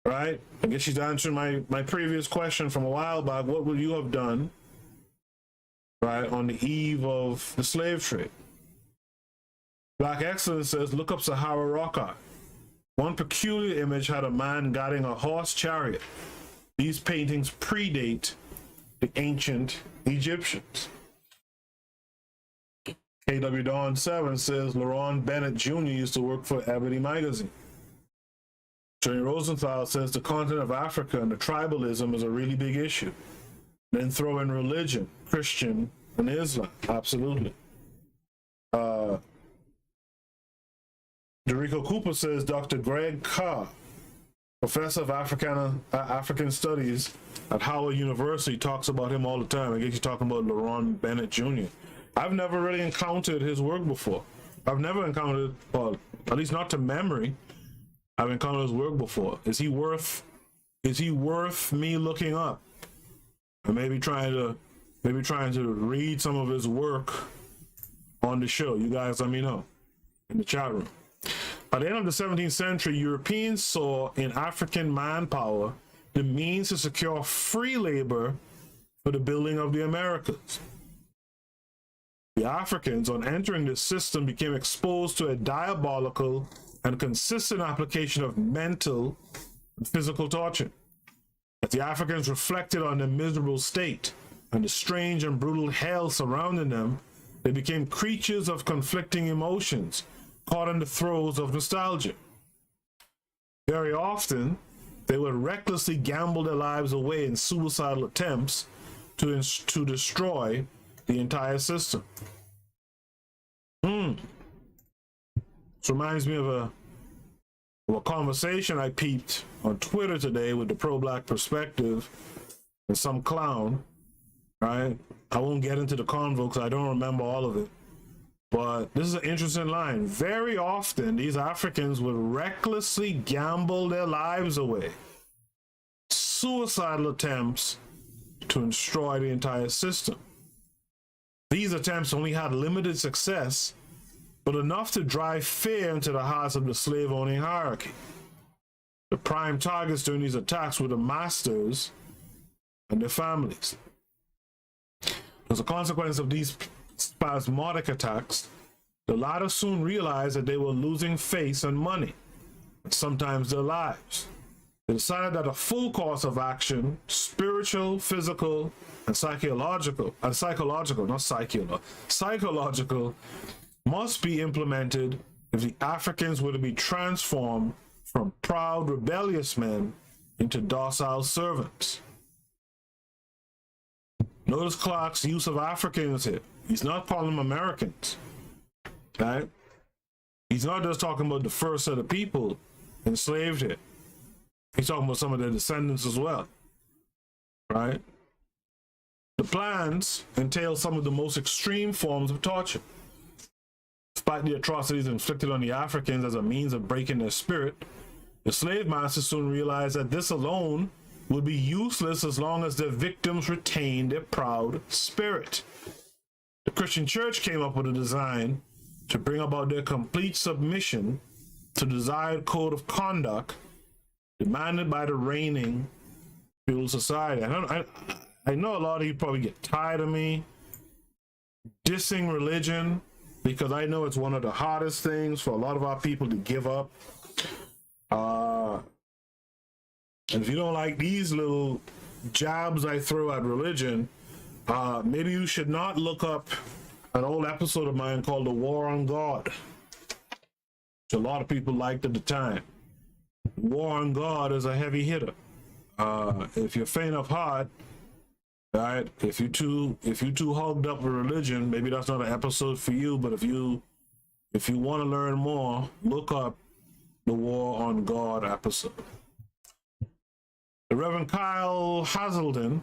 B: right? I guess she's answering my previous question from a while back. What would you have done, right, on the eve of the slave trade? Black Excellence says, look up Sahara Rock Art. One peculiar image had a man guiding a horse chariot. These paintings predate the ancient Egyptians. KW Dawn 7 says, Laron Bennett Jr. used to work for Ebony Magazine. Johnny Rosenthal says, the continent of Africa and the tribalism is a really big issue. Then throw in religion, Christian, and Islam. Absolutely. Dorico Cooper says Dr. Greg Carr, professor of African Studies at Howard University, talks about him all the time. I guess you're talking about Lerone Bennett Jr. I've never really encountered his work before. I've never encountered, well, at least not to memory, I've encountered his work before. Is he worth me looking up? And maybe trying to read some of his work on the show. You guys let me know in the chat room. By the end of the 17th century, Europeans saw in African manpower the means to secure free labor for the building of the Americas. The Africans, on entering this system, became exposed to a diabolical and consistent application of mental and physical torture. As the Africans reflected on their miserable state and the strange and brutal hell surrounding them, they became creatures of conflicting emotions, caught in the throes of nostalgia. Very often, they would recklessly gamble their lives away in suicidal attempts to destroy the entire system. This reminds me of a conversation I peeped on Twitter today with the pro-black perspective and some clown, right? I won't get into the convo because I don't remember all of it. But this is an interesting line. Very often, these Africans would recklessly gamble their lives away. Suicidal attempts to destroy the entire system. These attempts only had limited success, but enough to drive fear into the hearts of the slave-owning hierarchy. The prime targets during these attacks were the masters and their families. As a consequence of these spasmodic attacks, the latter soon realized that they were losing face and money, and sometimes their lives. They decided that a full course of action, spiritual, physical, and psychological, must be implemented if the Africans were to be transformed from proud, rebellious men into docile servants. Notice Clarke's use of Africans here. He's not calling them Americans, right? He's not just talking about the first set of people enslaved here. He's talking about some of their descendants as well, right? The plans entail some of the most extreme forms of torture. Despite the atrocities inflicted on the Africans as a means of breaking their spirit, the slave masters soon realized that this alone would be useless as long as their victims retained their proud spirit. The Christian church came up with a design to bring about their complete submission to the desired code of conduct demanded by the reigning feudal society. I know a lot of you probably get tired of me dissing religion, because I know it's one of the hardest things for a lot of our people to give up. And if you don't like these little jabs I throw at religion, maybe you should not look up an old episode of mine called The War on God, which a lot of people liked at the time. War on God is a heavy hitter. If you're faint of heart, right, if you too hogged up with religion, maybe that's not an episode for you. But if you want to learn more, look up the War on God episode. The Reverend Kyle Hazelden,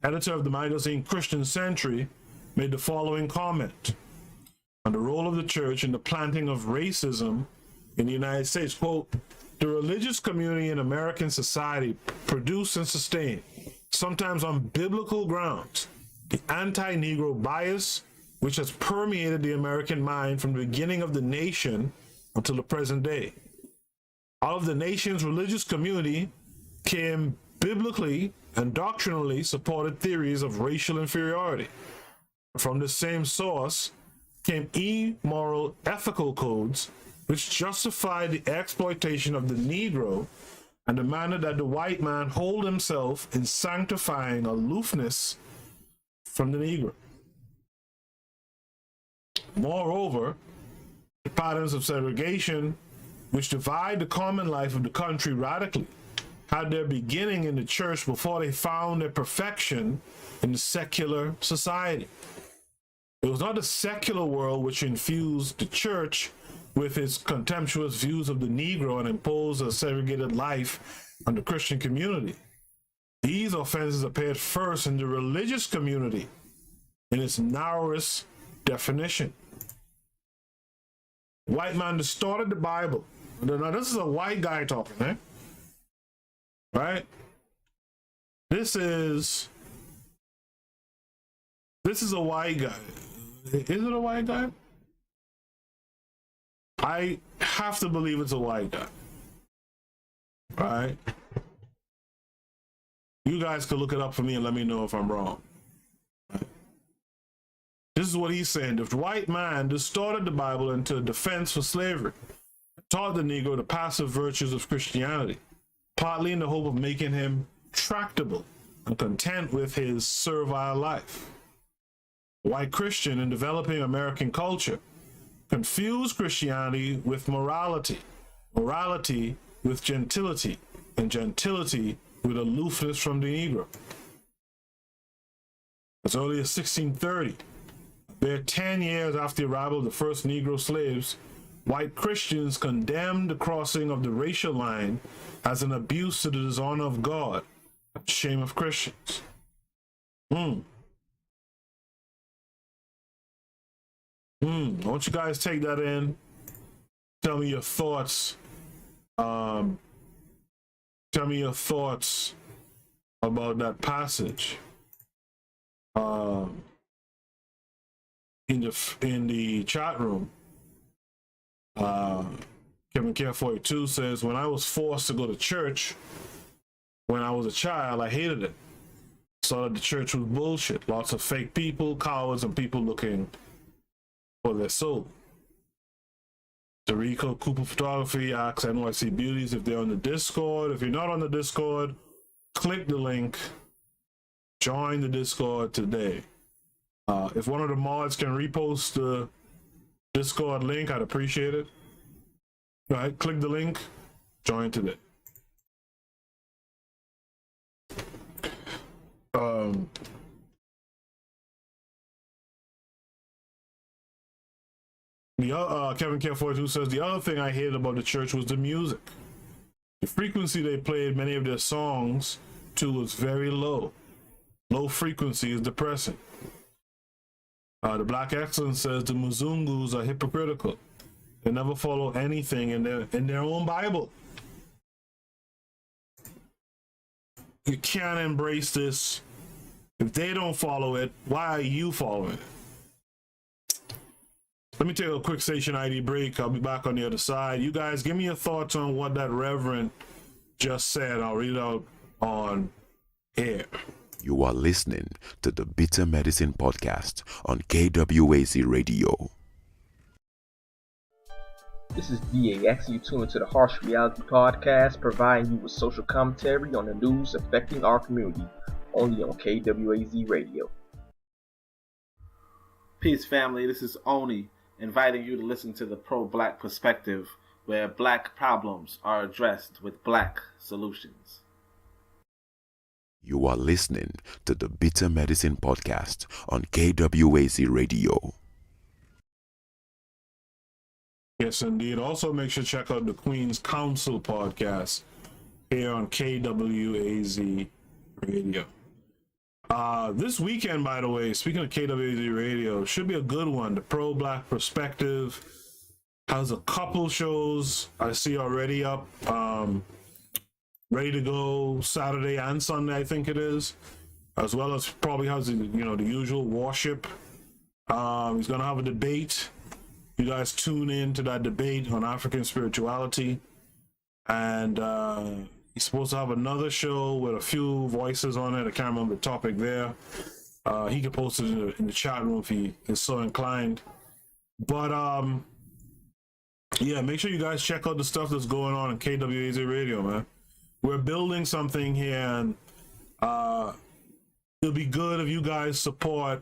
B: editor of the magazine Christian Century, made the following comment on the role of the church in the planting of racism in the United States. Quote, "The religious community in American society produced and sustained, sometimes on biblical grounds, the anti-Negro bias which has permeated the American mind from the beginning of the nation until the present day. Out of the nation's religious community came biblically and doctrinally supported theories of racial inferiority. From the same source came immoral ethical codes which justified the exploitation of the Negro and demanded that the white man hold himself in sanctifying aloofness from the Negro. Moreover, the patterns of segregation which divide the common life of the country radically had their beginning in the church before they found their perfection in the secular society. It was not the secular world which infused the church with its contemptuous views of the Negro and imposed a segregated life on the Christian community. These offenses appeared first in the religious community in its narrowest definition. White man distorted the Bible. Now, this is a white guy talking, eh? Right? This is a white guy. Is it a white guy? I have to believe it's a white guy. Right? You guys could look it up for me and let me know if I'm wrong. Right? This is what he's saying. The white man distorted the Bible into a defense for slavery, taught the Negro the passive virtues of Christianity, partly in the hope of making him tractable and content with his servile life. White Christian in developing American culture confused Christianity with morality, morality with gentility, and gentility with aloofness from the Negro. As early as 1630, bare 10 years after the arrival of the first Negro slaves, white Christians condemned the crossing of the racial line as an abuse to the dishonor of God, and shame of Christians. I want you guys to take that in. Tell me your thoughts. Tell me your thoughts about that passage. In the chat room, Kevin Care 42 says, when I was forced to go to church when I was a child, I hated it. Saw that the church was bullshit. Lots of fake people, cowards, and people looking for their soul. Dorico Cooper Photography asks NYC Beauties if they're on the Discord. If you're not on the Discord, click the link. Join the Discord today. If one of the mods can repost the Discord link, I'd appreciate it. All right, click the link. Join today. Kevin Care 42 says, the other thing I hated about the church was the music. The frequency they played many of their songs to was very low. Low frequency is depressing. The Black Excellence says the Muzungus are hypocritical. They never follow anything in their own Bible. You can't embrace this. If they don't follow it, why are you following it? Let me take a quick station ID break. I'll be back on the other side. You guys, give me your thoughts on what that Reverend just said. I'll read it out on air.
A: You are listening to the Bitter Medicine Podcast on KWAZ Radio.
C: This is DAX. You tune into the Harsh Reality Podcast, providing you with social commentary on the news affecting our community, only on KWAZ Radio.
D: Peace, family. This is Oni, inviting you to listen to the pro-black perspective, where black problems are addressed with black solutions.
A: You are listening to the Bitter Medicine Podcast on KWAZ Radio.
B: Yes, indeed. Also, make sure to check out the Queen's Council podcast here on KWAZ Radio. This weekend, by the way, speaking of KWAZ Radio, should be a good one. The Pro-Black Perspective has a couple shows I see already up, ready to go Saturday and Sunday, I think it is, as well as probably has the usual worship. He's gonna have a debate. You guys tune in to that debate on African spirituality, and he's supposed to have another show with a few voices on it. I can't remember the topic there. He can post it in the chat room if he is so inclined. But yeah, make sure you guys check out the stuff that's going on in KWAZ Radio, man. We're building something here, and it'll be good if you guys support,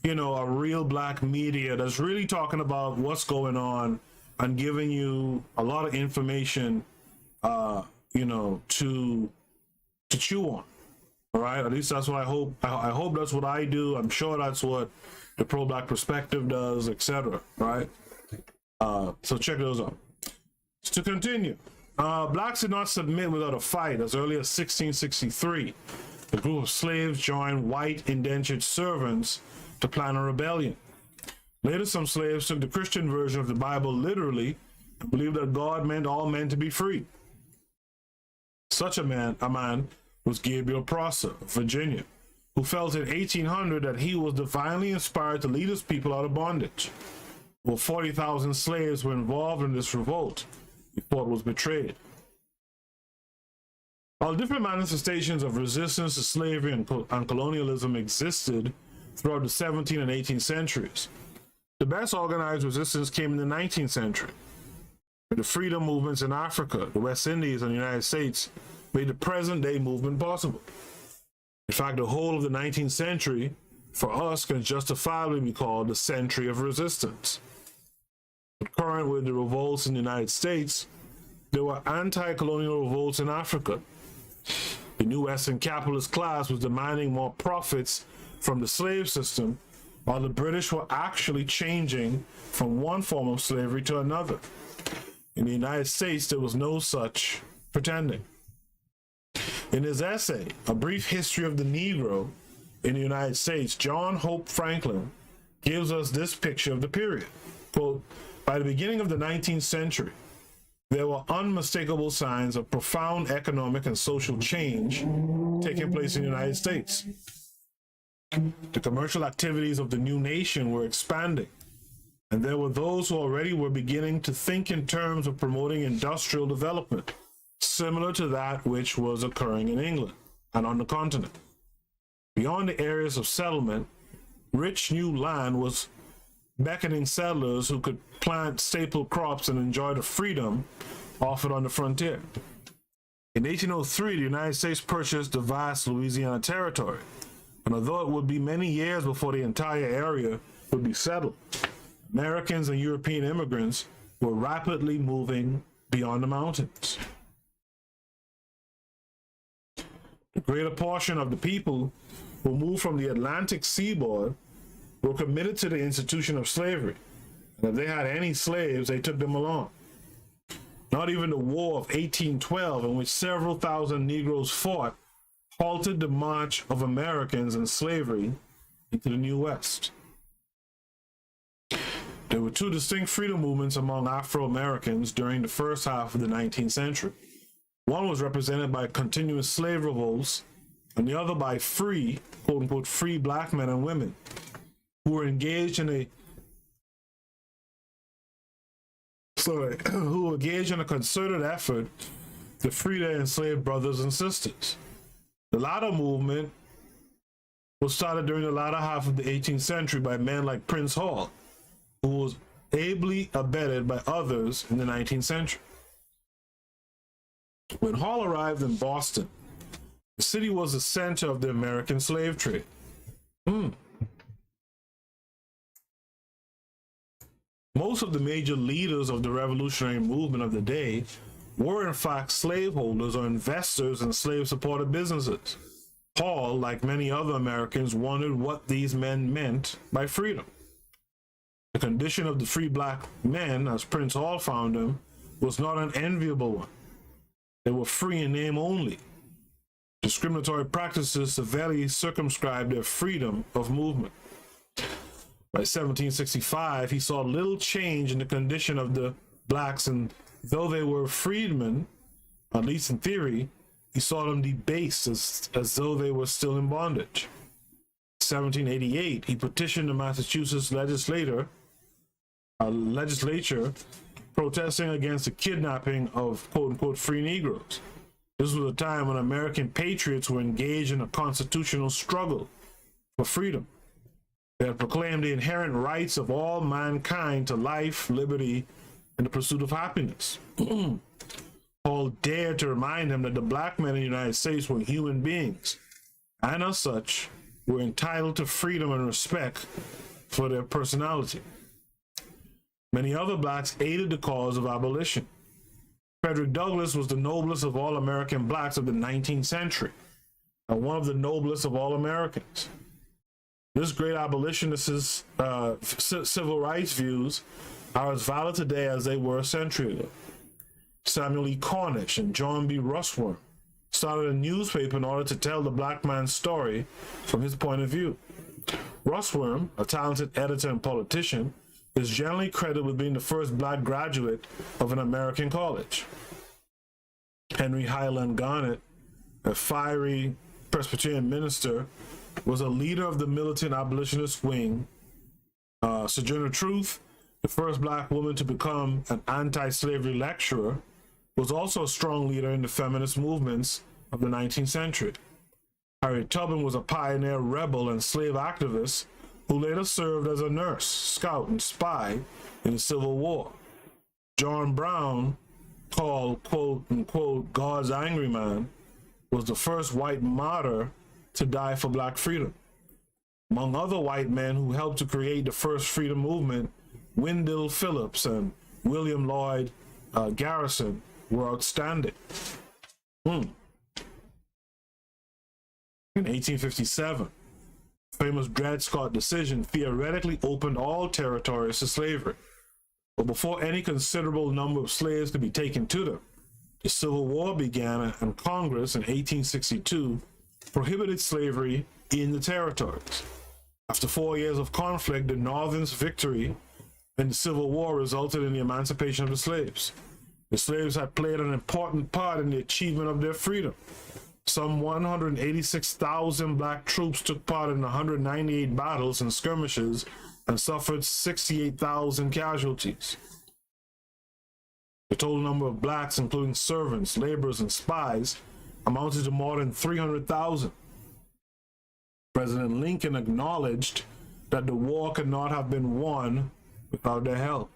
B: a real black media that's really talking about what's going on and giving you a lot of information, to chew on. All right, at least that's what I hope. I hope that's what I do. I'm sure that's what the pro-black perspective does, etc. Right? So check those out. To continue, blacks did not submit without a fight. As early as 1663, a group of slaves joined white indentured servants to plan a rebellion. Later, some slaves took the Christian version of the Bible literally and believed that God meant all men to be free. Such a man was Gabriel Prosser of Virginia, who felt in 1800 that he was divinely inspired to lead his people out of bondage. Over 40,000 slaves were involved in this revolt. He thought was betrayed. While different manifestations of resistance to slavery and colonialism existed throughout the 17th and 18th centuries, the best organized resistance came in the 19th century. The freedom movements in Africa, the West Indies, and the United States made the present-day movement possible. In fact, the whole of the 19th century, for us, can justifiably be called the century of resistance. Concurrent with the revolts in the United States, there were anti-colonial revolts in Africa. The new Western capitalist class was demanding more profits from the slave system, while the British were actually changing from one form of slavery to another. In the United States, there was no such pretending. In his essay, A Brief History of the Negro in the United States, John Hope Franklin gives us this picture of the period. Quote, by the beginning of the 19th century, there were unmistakable signs of profound economic and social change taking place in the United States. The commercial activities of the new nation were expanding, and there were those who already were beginning to think in terms of promoting industrial development, similar to that which was occurring in England and on the continent. Beyond the areas of settlement, rich new land was beckoning settlers who could plant staple crops and enjoy the freedom offered on the frontier. In 1803, the United States purchased the vast Louisiana territory, and although it would be many years before the entire area would be settled, Americans and European immigrants were rapidly moving beyond the mountains. The greater portion of the people who moved from the Atlantic seaboard were committed to the institution of slavery, and if they had any slaves, they took them along. Not even the War of 1812, in which several thousand Negroes fought, halted the march of Americans in slavery into the New West. There were two distinct freedom movements among Afro-Americans during the first half of the 19th century. One was represented by continuous slave revolts, and the other by free, quote-unquote, free black men and women who were engaged in a concerted effort to free their enslaved brothers and sisters. The latter movement was started during the latter half of the 18th century by men like Prince Hall, who was ably abetted by others in the 19th century. When Hall arrived in Boston, the city was the center of the American slave trade. Most of the major leaders of the revolutionary movement of the day were in fact slaveholders or investors in slave-supported businesses. Hall, like many other Americans, wondered what these men meant by freedom. The condition of the free black men, as Prince Hall found them, was not an enviable one. They were free in name only. Discriminatory practices severely circumscribed their freedom of movement. By 1765, he saw little change in the condition of the blacks, and though they were freedmen, at least in theory, he saw them debased as though they were still in bondage. 1788, he petitioned the Massachusetts legislature protesting against the kidnapping of quote-unquote free Negroes. This was a time when American patriots were engaged in a constitutional struggle for freedom. They had proclaimed the inherent rights of all mankind to life, liberty, and the pursuit of happiness. Paul dared to remind him that the black men in the United States were human beings, and as such, were entitled to freedom and respect for their personality. Many other blacks aided the cause of abolition. Frederick Douglass was the noblest of all American blacks of the 19th century, and one of the noblest of all Americans. This great abolitionist's civil rights views are as valid today as they were a century ago. Samuel E. Cornish and John B. Russwurm started a newspaper in order to tell the black man's story from his point of view. Russwurm, a talented editor and politician, is generally credited with being the first black graduate of an American college. Henry Highland Garnet, a fiery Presbyterian minister, was a leader of the militant abolitionist wing. Sojourner Truth, the first black woman to become an anti-slavery lecturer, was also a strong leader in the feminist movements of the 19th century. Harriet Tubman was a pioneer rebel and slave activist who later served as a nurse, scout, and spy in the Civil War. John Brown, called quote-unquote God's angry man, was the first white martyr to die for black freedom. Among other white men who helped to create the first freedom movement, Wendell Phillips and William Lloyd Garrison were outstanding. In 1857, famous Dred Scott decision theoretically opened all territories to slavery. But before any considerable number of slaves could be taken to them, the Civil War began, and Congress in 1862 prohibited slavery in the territories. After 4 years of conflict, the Northern's victory in the Civil War resulted in the emancipation of the slaves. The slaves had played an important part in the achievement of their freedom. Some 186,000 black troops took part in 198 battles and skirmishes and suffered 68,000 casualties. The total number of blacks, including servants, laborers, and spies, amounted to more than 300,000. President Lincoln acknowledged that the war could not have been won without their help.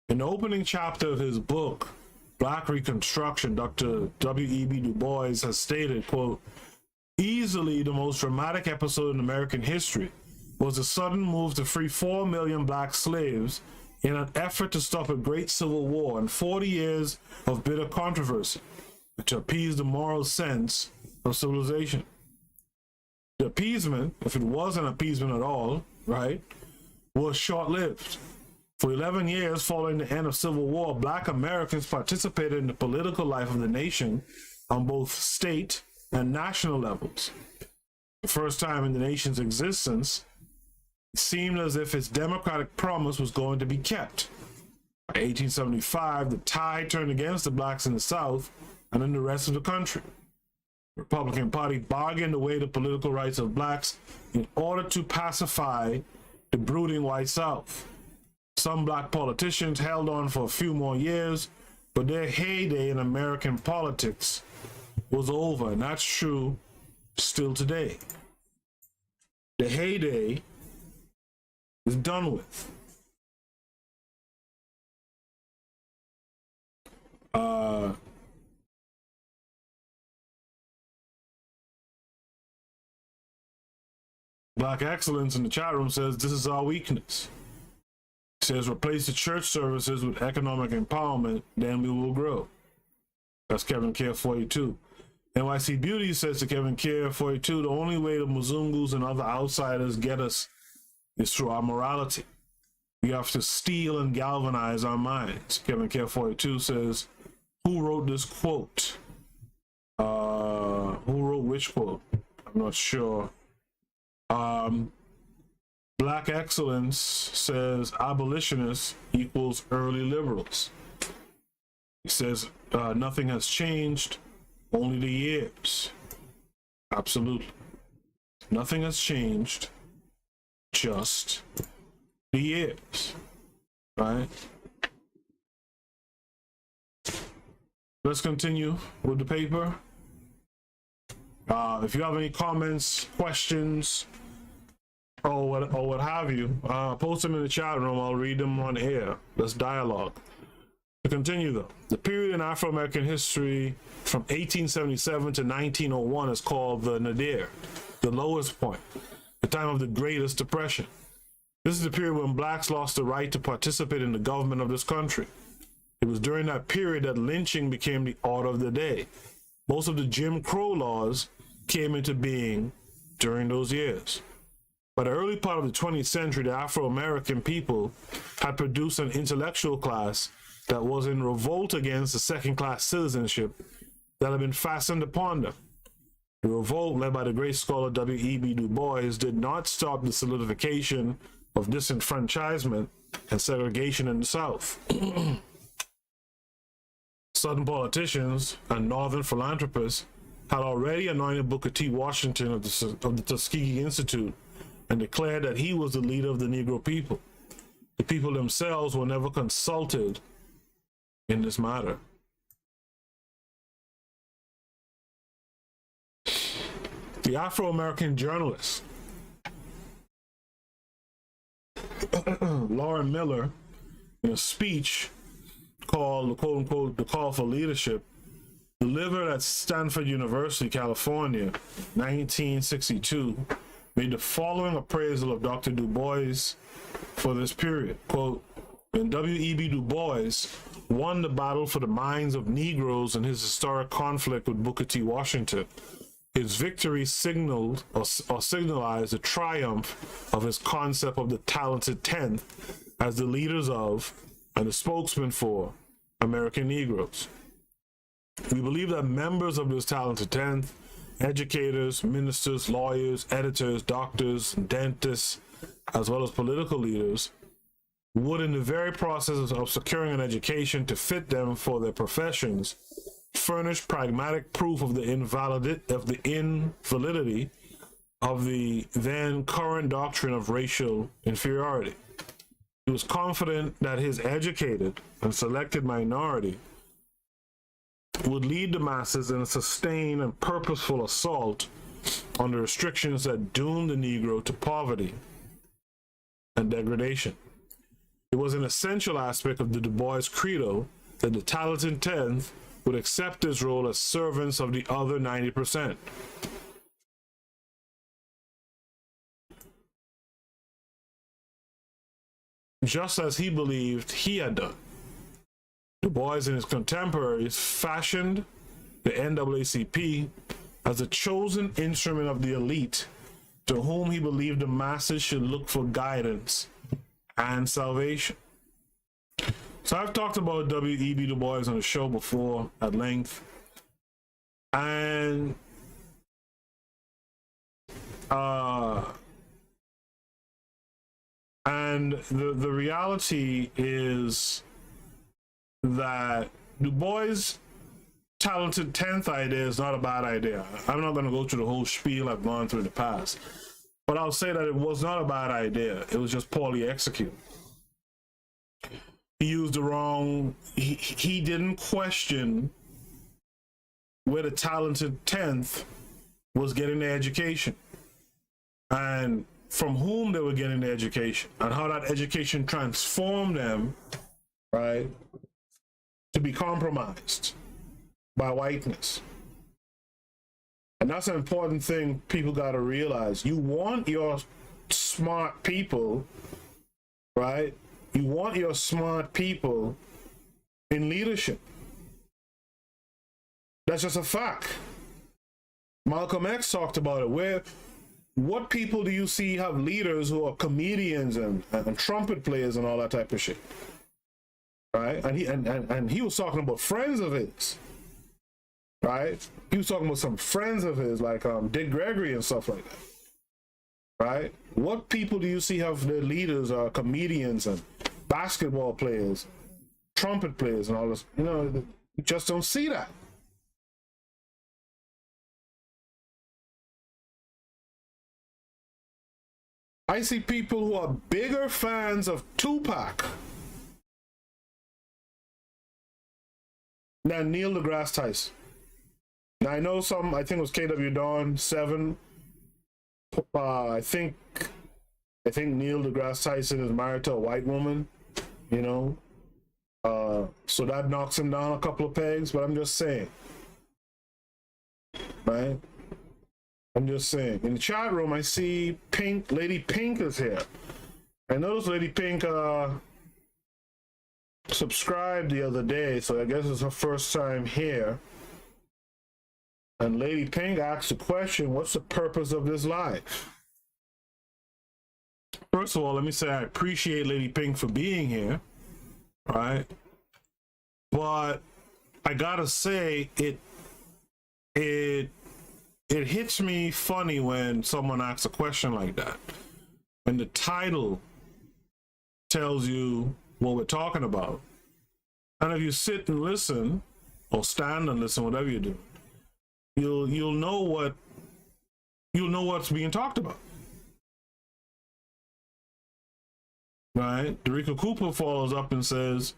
B: In the opening chapter of his book, Black Reconstruction, Dr. W.E.B. Du Bois has stated, quote, "Easily the most dramatic episode in American history was the sudden move to free 4 million black slaves in an effort to stop a great civil war and 40 years of bitter controversy and to appease the moral sense of civilization." The appeasement, if it was an appeasement at all, right, was short-lived. For 11 years following the end of Civil War, black Americans participated in the political life of the nation on both state and national levels. The first time in the nation's existence, it seemed as if its democratic promise was going to be kept. By 1875, the tide turned against the blacks in the South and in the rest of the country. The Republican Party bargained away the political rights of blacks in order to pacify the brooding white South. Some black politicians held on for a few more years, but their heyday in American politics was over, and that's true still today. The heyday is done with. Black Excellence in the chat room says, "This is our weakness." It says, "Replace the church services with economic empowerment, then we will grow." That's Kevin Care 42. NYC Beauty says to Kevin Care 42, "The only way the Muzungus and other outsiders get us is through our morality. We have to steal and galvanize our minds." Kevin Care 42 says, "Who wrote this quote?" Who wrote which quote? I'm not sure. Black Excellence says abolitionists equals early liberals. He says nothing has changed, only the years. Absolutely. Nothing has changed, just the years. Right? Let's continue with the paper. If you have any comments, questions, or what have you, post them in the chat room. I'll read them on air. Let's dialogue. To continue though, the period in Afro-American history from 1877 to 1901 is called the nadir, the lowest point, the time of the greatest depression. This is the period when blacks lost the right to participate in the government of this country. It was during that period that lynching became the order of the day. Most of the Jim Crow laws came into being during those years. By the early part of the 20th century, the Afro-American people had produced an intellectual class that was in revolt against the second-class citizenship that had been fastened upon them. The revolt, led by the great scholar W.E.B. Du Bois, did not stop the solidification of disenfranchisement and segregation in the South. Southern politicians and Northern philanthropists had already anointed Booker T. Washington of the Tuskegee Institute and declared that he was the leader of the Negro people. The people themselves were never consulted in this matter. The Afro-American journalist Lauren Miller, in a speech called, quote-unquote, The Call for Leadership, delivered at Stanford University, California, 1962, made the following appraisal of Dr. Du Bois for this period. Quote, when W.E.B. Du Bois won the battle for the minds of Negroes in his historic conflict with Booker T. Washington, his victory signaled or signalized the triumph of his concept of the talented 10th as the leaders of and the spokesman for American Negroes. We believe that members of this talented 10th, educators, ministers, lawyers, editors, doctors, dentists, as well as political leaders, would, in the very process of securing an education to fit them for their professions, furnish pragmatic proof of the invalidity of the then current doctrine of racial inferiority. He was confident that his educated and selected minority would lead the masses in a sustained and purposeful assault on the restrictions that doomed the Negro to poverty and degradation. It was an essential aspect of the Du Bois credo that the talented 10th would accept his role as servants of the other 90%. Just as he believed he had done. Du Bois and his contemporaries fashioned the NAACP as a chosen instrument of the elite to whom he believed the masses should look for guidance and salvation. So I've talked about W.E.B. Du Bois on the show before at length, and the reality is that Du Bois' talented 10th idea is not a bad idea. I'm not going to go through the whole spiel I've gone through in the past, but I'll say that it was not a bad idea. It was just poorly executed. He used the wrong, he didn't question where the talented 10th was getting their education and from whom they were getting their education and how that education transformed them, right, to be compromised by whiteness. And that's an important thing people got to realize. You want your smart people, right? You want your smart people in leadership. That's just a fact. Malcolm X talked about it. What people do you see have leaders who are comedians and trumpet players and all that type of shit? Right? And he was talking about friends of his. Right? He was talking about some friends of his, like Dick Gregory and stuff like that. Right? What people do you see have their leaders are comedians and basketball players, trumpet players and all this? You know, you just don't see that. I see people who are bigger fans of Tupac than Neil deGrasse Tyson. Now I know I think it was KW Dawn 7. I think Neil deGrasse Tyson is married to a white woman, you know. So that knocks him down a couple of pegs, but I'm just saying. Right? I'm just saying. In the chat room, I see Pink. Lady Pink is here. I noticed Lady Pink subscribed the other day, so I guess it's her first time here. And Lady Pink asked the question, what's the purpose of this live? First of all, let me say I appreciate Lady Pink for being here, right? But I gotta say, it hits me funny when someone asks a question like that. When the title tells you what we're talking about, and if you sit and listen, or stand and listen, whatever you do, you'll know what's being talked about. Right? Derica Cooper follows up and says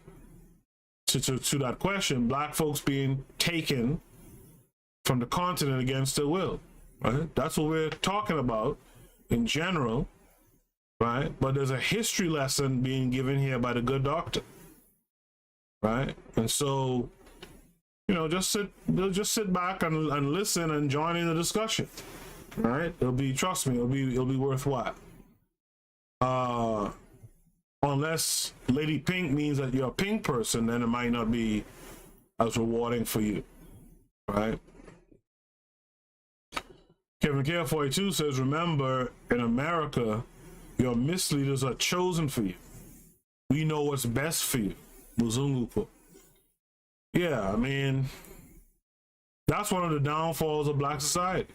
B: to that question, black folks being taken from the continent against their will. Right? That's what we're talking about in general. Right? But there's a history lesson being given here by the good doctor. Right? And so, you know, just sit back and listen and join in the discussion. Right? Trust me, it'll be worthwhile. Unless Lady Pink means that you're a pink person, then it might not be as rewarding for you. Right? Kevin Care 42 says, remember, in America, your misleaders are chosen for you. We know what's best for you. Muzunguko. Yeah, I mean, that's one of the downfalls of black society.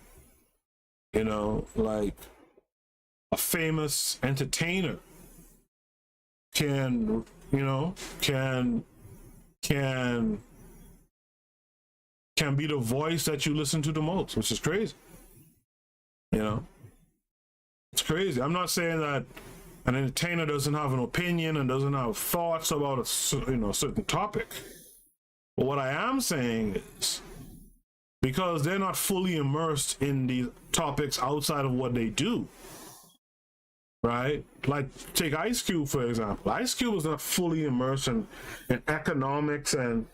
B: You know, like a famous entertainer can be the voice that you listen to the most, which is crazy. You know, it's crazy. I'm not saying that an entertainer doesn't have an opinion and doesn't have thoughts about a certain topic. But what I am saying is, because they're not fully immersed in these topics outside of what they do, right? Like, take Ice Cube, for example. Ice Cube was not fully immersed in economics and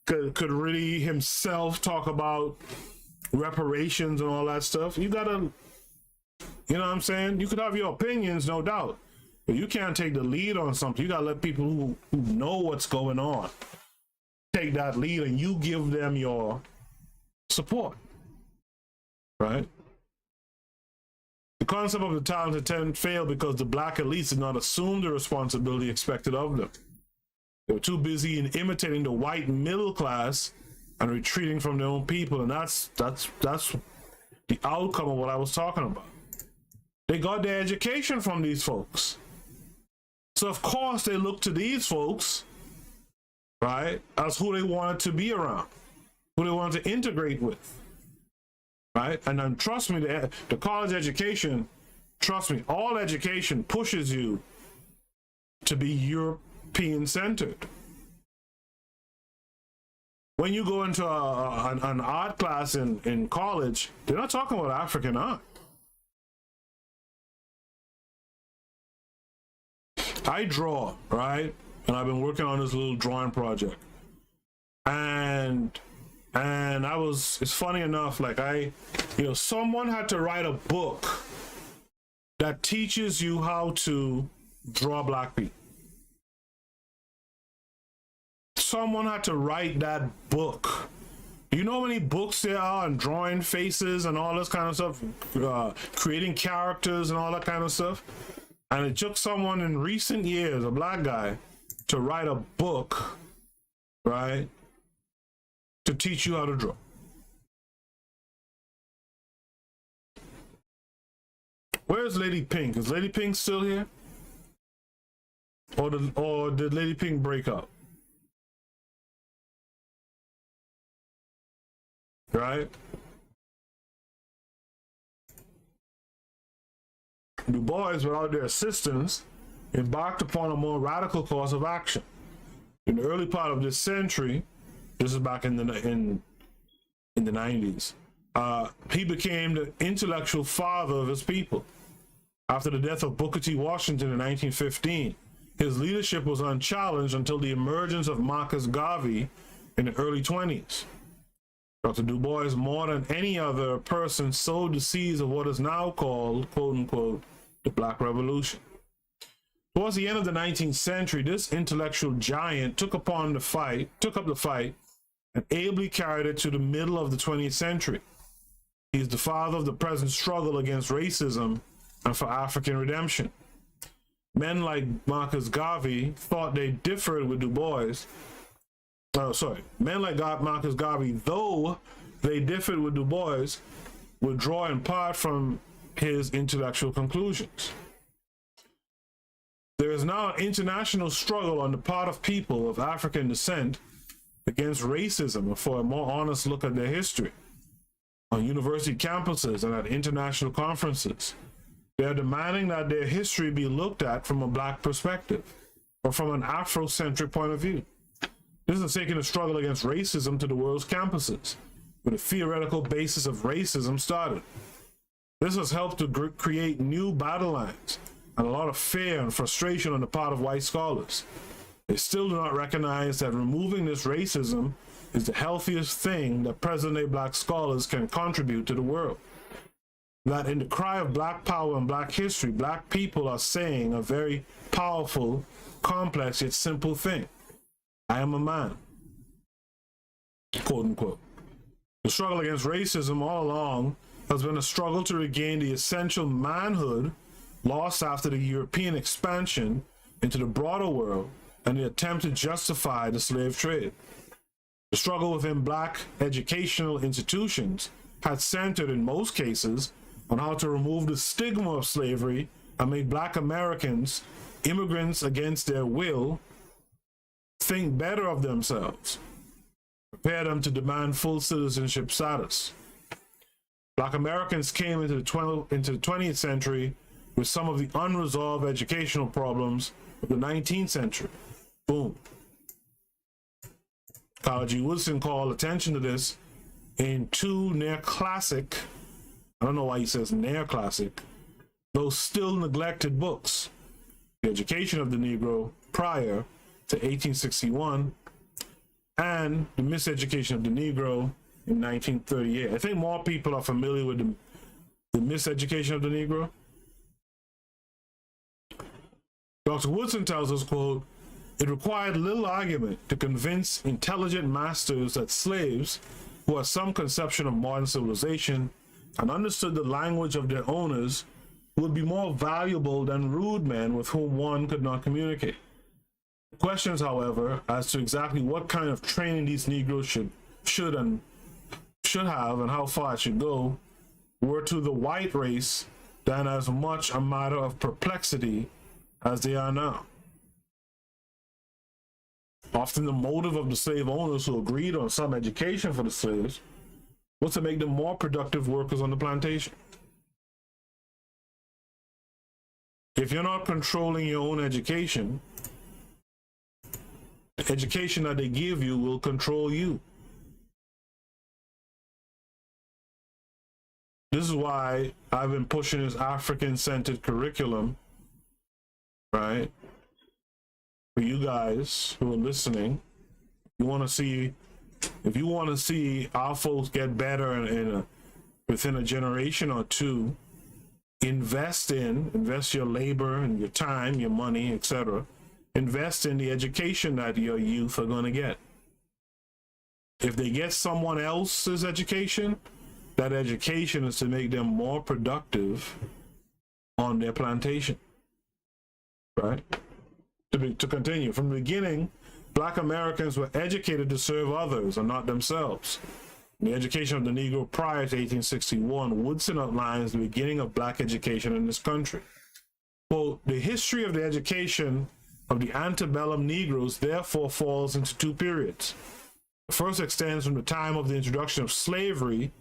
B: could really himself talk about reparations and all that stuff. You gotta, you know what I'm saying? You could have your opinions, no doubt, but you can't take the lead on something. You gotta let people who know what's going on take that lead, and you give them your support, right? The concept of the talented ten failed because the black elites did not assume the responsibility expected of them. They were too busy in imitating the white middle class and retreating from their own people, and that's the outcome of what I was talking about. They got their education from these folks, so of course they look to these folks, right, as who they wanted to be around, who they wanted to integrate with, right? And then trust me, the college education, trust me, all education pushes you to be European centered. When you go into an art class in college, they're not talking about African art. I draw, right? And I've been working on this little drawing project. And it's funny enough, like someone had to write a book that teaches you how to draw black people. Someone had to write that book. You know how many books there are on drawing faces and all this kind of stuff, creating characters and all that kind of stuff? And it took someone in recent years, a black guy, to write a book, right, to teach you how to draw. Where's Lady Pink? Is Lady Pink still here? Or did Lady Pink break up? Right? Du Bois, without their assistance, embarked upon a more radical course of action. In the early part of this century, this is back in the 90s, he became the intellectual father of his people. After the death of Booker T. Washington in 1915, his leadership was unchallenged until the emergence of Marcus Garvey in the early 20s. Dr. Du Bois, more than any other person, sowed the seeds of what is now called, quote unquote, the Black Revolution. Towards the end of the 19th century, this intellectual giant took up the fight and ably carried it to the middle of the 20th century. He is the father of the present struggle against racism and for African redemption. Men like Marcus Garvey thought they differed with Du Bois. Men like Marcus Garvey, though they differed with Du Bois, would draw in part from his intellectual conclusions. There is now an international struggle on the part of people of African descent against racism and for a more honest look at their history. On university campuses and at international conferences, they are demanding that their history be looked at from a Black perspective or from an Afrocentric point of view. This is taking a struggle against racism to the world's campuses, where the theoretical basis of racism started. This has helped to create new battle lines and a lot of fear and frustration on the part of white scholars. They still do not recognize that removing this racism is the healthiest thing that present-day Black scholars can contribute to the world. That in the cry of Black power and Black history, Black people are saying a very powerful, complex, yet simple thing. I am a man, quote unquote. The struggle against racism all along has been a struggle to regain the essential manhood lost after the European expansion into the broader world and the attempt to justify the slave trade. The struggle within Black educational institutions had centered in most cases on how to remove the stigma of slavery and make Black Americans, immigrants against their will, think better of themselves, prepare them to demand full citizenship status. Black Americans came into the 20th century with some of the unresolved educational problems of the 19th century. Boom. Carl G. Woodson called attention to this in two near-classic, I don't know why he says near-classic, those still neglected books, The Education of the Negro prior to 1861 and The Miseducation of the Negro in 1938. I think more people are familiar with the Miseducation of the Negro. Dr. Woodson tells us, quote, "It required little argument to convince intelligent masters that slaves who had some conception of modern civilization and understood the language of their owners would be more valuable than rude men with whom one could not communicate. Questions, however, as to exactly what kind of training these Negroes should have and how far it should go were to the white race then as much a matter of perplexity as they are now. Often the motive of the slave owners who agreed on some education for the slaves was to make them more productive workers on the plantation. If you're not controlling your own education, the education that they give you will control you. This is why I've been pushing this African-centered curriculum, right? For you guys who are listening, if you want to see our folks get better within a generation or two, invest your labor and your time, your money, etc. Invest in the education that your youth are going to get. If they get someone else's education, that education is to make them more productive on their plantation, right? To continue, from the beginning, Black Americans were educated to serve others and not themselves. In The Education of the Negro prior to 1861, Woodson outlines the beginning of Black education in this country. Quote, "The history of the education of the antebellum Negroes therefore falls into two periods. The first extends from the time of the introduction of slavery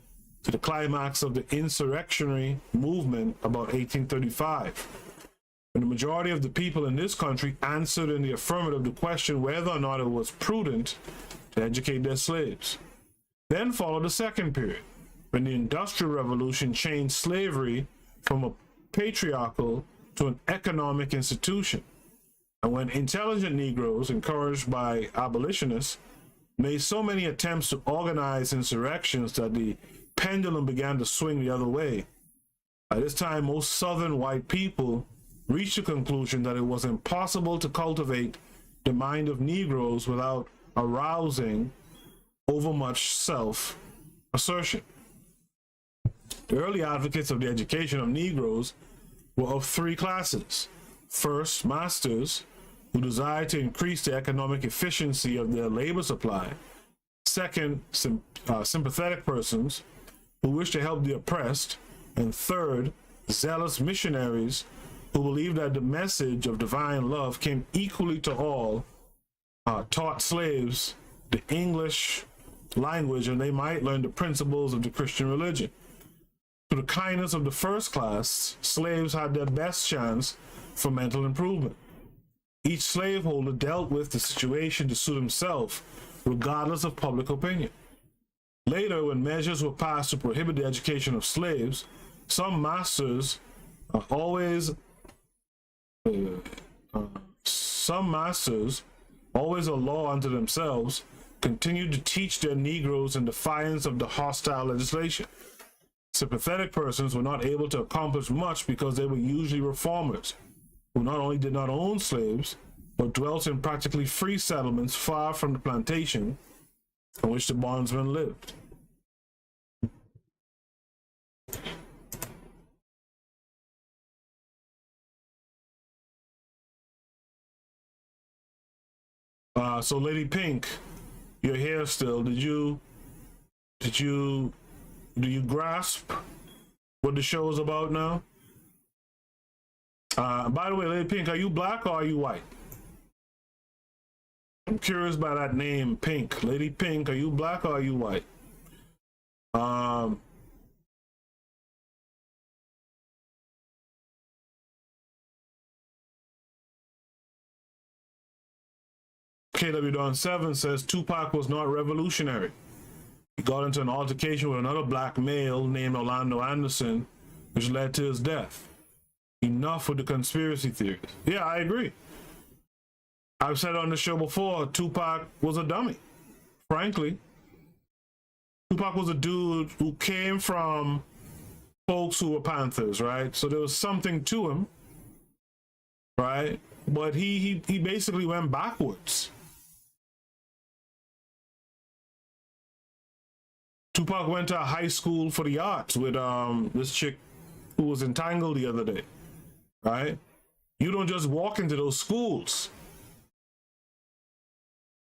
B: to the climax of the insurrectionary movement about 1835. When the majority of the people in this country answered in the affirmative to question whether or not it was prudent to educate their slaves. Then followed the second period, when the Industrial Revolution changed slavery from a patriarchal to an economic institution, and when intelligent Negroes, encouraged by abolitionists, made so many attempts to organize insurrections that the pendulum began to swing the other way. By this time, most Southern white people reached the conclusion that it was impossible to cultivate the mind of Negroes without arousing overmuch self-assertion. The early advocates of the education of Negroes were of three classes: First, masters who desire to increase the economic efficiency of their labor supply. Second, sympathetic persons who wish to help the oppressed. And third, zealous missionaries who believe that the message of divine love came equally to all, taught slaves the English language, and they might learn the principles of the Christian religion. Through the kindness of the first class, slaves had their best chance for mental improvement. Each slaveholder dealt with the situation to suit himself, regardless of public opinion. Later, when measures were passed to prohibit the education of slaves, some masters always a law unto themselves, continued to teach their Negroes in defiance of the hostile legislation. Sympathetic persons were not able to accomplish much because they were usually reformers, who not only did not own slaves, but dwelt in practically free settlements far from the plantation on which the bondsmen lived. So Lady Pink, you're here still. Do you grasp what the show is about now? By the way, Lady Pink, are you black or are you white? I'm curious by that name, Pink. Lady Pink, are you black or are you white? KW Don 7 says Tupac was not revolutionary. He got into an altercation with another black male named Orlando Anderson, which led to his death. Enough with the conspiracy theories. Yeah, I agree. I've said on the show before, Tupac was a dummy. Frankly, Tupac was a dude who came from folks who were Panthers, right? So there was something to him, right? But he basically went backwards. Tupac went to a high school for the arts with this chick who was entangled the other day, right? You don't just walk into those schools,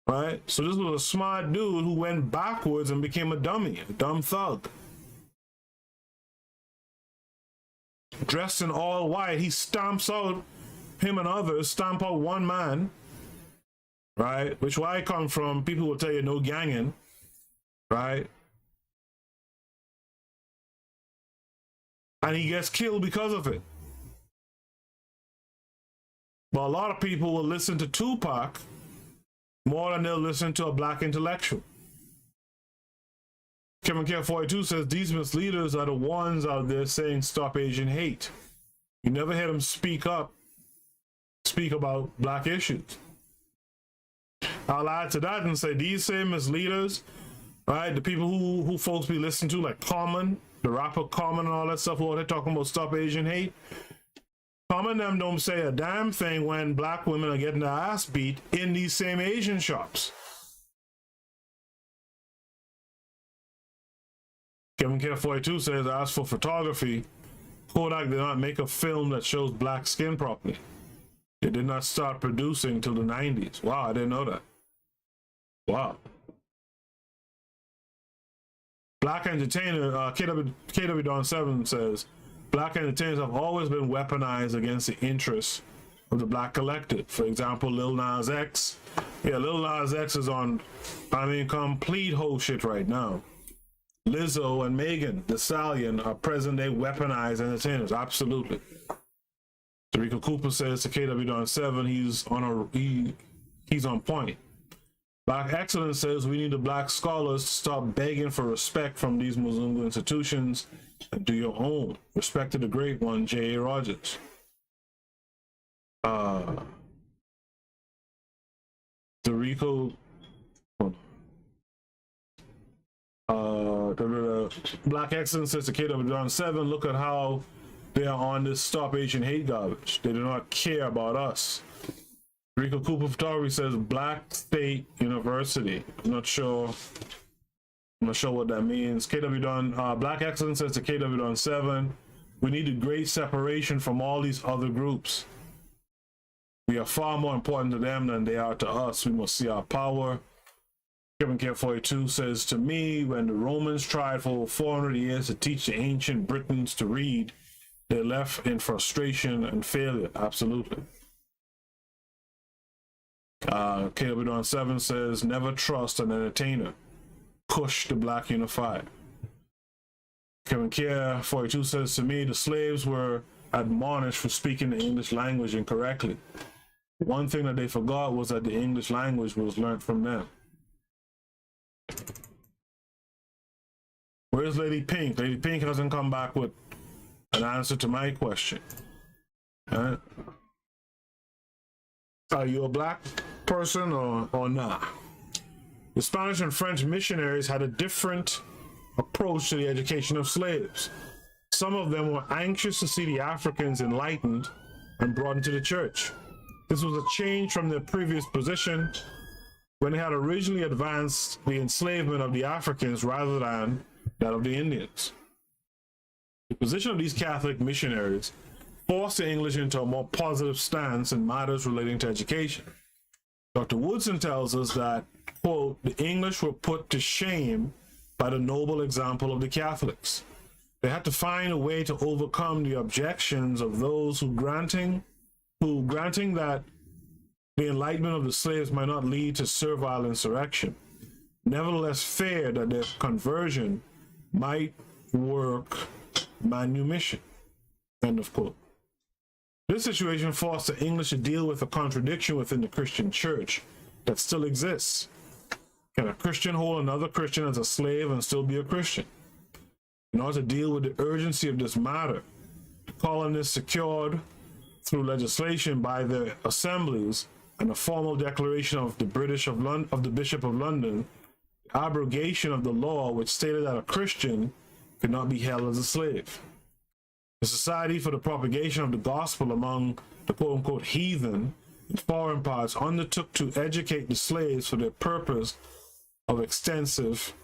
B: right? So this was a smart dude who went backwards and became a dummy, a dumb thug. Dressed in all white, he stomps out, him and others stomp out one man, right? Which where I come from, people will tell you no ganging, right? And he gets killed because of it. But a lot of people will listen to Tupac more than they'll listen to a black intellectual. Kevin Care 42 says these misleaders are the ones out there saying stop Asian hate. You never hear them speak about black issues. I'll add to that and say these same misleaders, right, the people who folks be listening to, like Common, the rapper Common and all that stuff, who they're talking about stop Asian hate. Common them don't say a damn thing when black women are getting their ass beat in these same Asian shops. Kevin Care 42 says, as for photography, Kodak did not make a film that shows black skin properly. It did not start producing till the 90s. Wow, I didn't know that. Wow. Black entertainer, KW Don 7 says, black entertainers have always been weaponized against the interests of the black collective. For example, Lil Nas X. Yeah, Lil Nas X is on, complete whole shit right now. Lizzo and Megan Thee Stallion are present-day weaponized entertainers. Absolutely. Tariqa Cooper says to KW Don 7, he's on point. Black Excellence says we need the black scholars to stop begging for respect from these Muzungu institutions and do your own. Respect to the great one, J.A. Rogers. Tariqa, Black Excellence says to KW Don 7, look at how they are on this stop Asian hate garbage. They do not care about us. Rico Cooper Photography says Black State University. I'm not sure what that means. KW Don, Black Excellence says to KW Don 7, we need a great separation from all these other groups. We are far more important to them than they are to us. We must see our power. Kevin Care 42 says, to me, when the Romans tried for 400 years to teach the ancient Britons to read, they left in frustration and failure. Absolutely. KW7 says, never trust an entertainer. Push the Black Unified. Kevin Care 42 says, to me, the slaves were admonished for speaking the English language incorrectly. One thing that they forgot was that the English language was learned from them. Where's Lady Pink? Lady Pink hasn't come back with an answer to my question. Are you a black person or not? The Spanish and French missionaries had a different approach to the education of slaves. Some of them were anxious to see the Africans enlightened and brought into the church. This was a change from their previous position when they had originally advanced the enslavement of the Africans rather than that of the Indians. The position of these Catholic missionaries forced the English into a more positive stance in matters relating to education. Dr. Woodson tells us that, quote, the English were put to shame by the noble example of the Catholics. They had to find a way to overcome the objections of those who granting that the enlightenment of the slaves might not lead to servile insurrection, nevertheless feared that their conversion might work manumission. End of quote. This situation forced the English to deal with a contradiction within the Christian church that still exists. Can a Christian hold another Christian as a slave and still be a Christian? In order to deal with the urgency of this matter, the colonists secured through legislation by their assemblies and a formal declaration of the Bishop of London, the abrogation of the law which stated that a Christian could not be held as a slave. The Society for the Propagation of the Gospel among the quote-unquote heathen in foreign parts undertook to educate the slaves for the purpose of extensive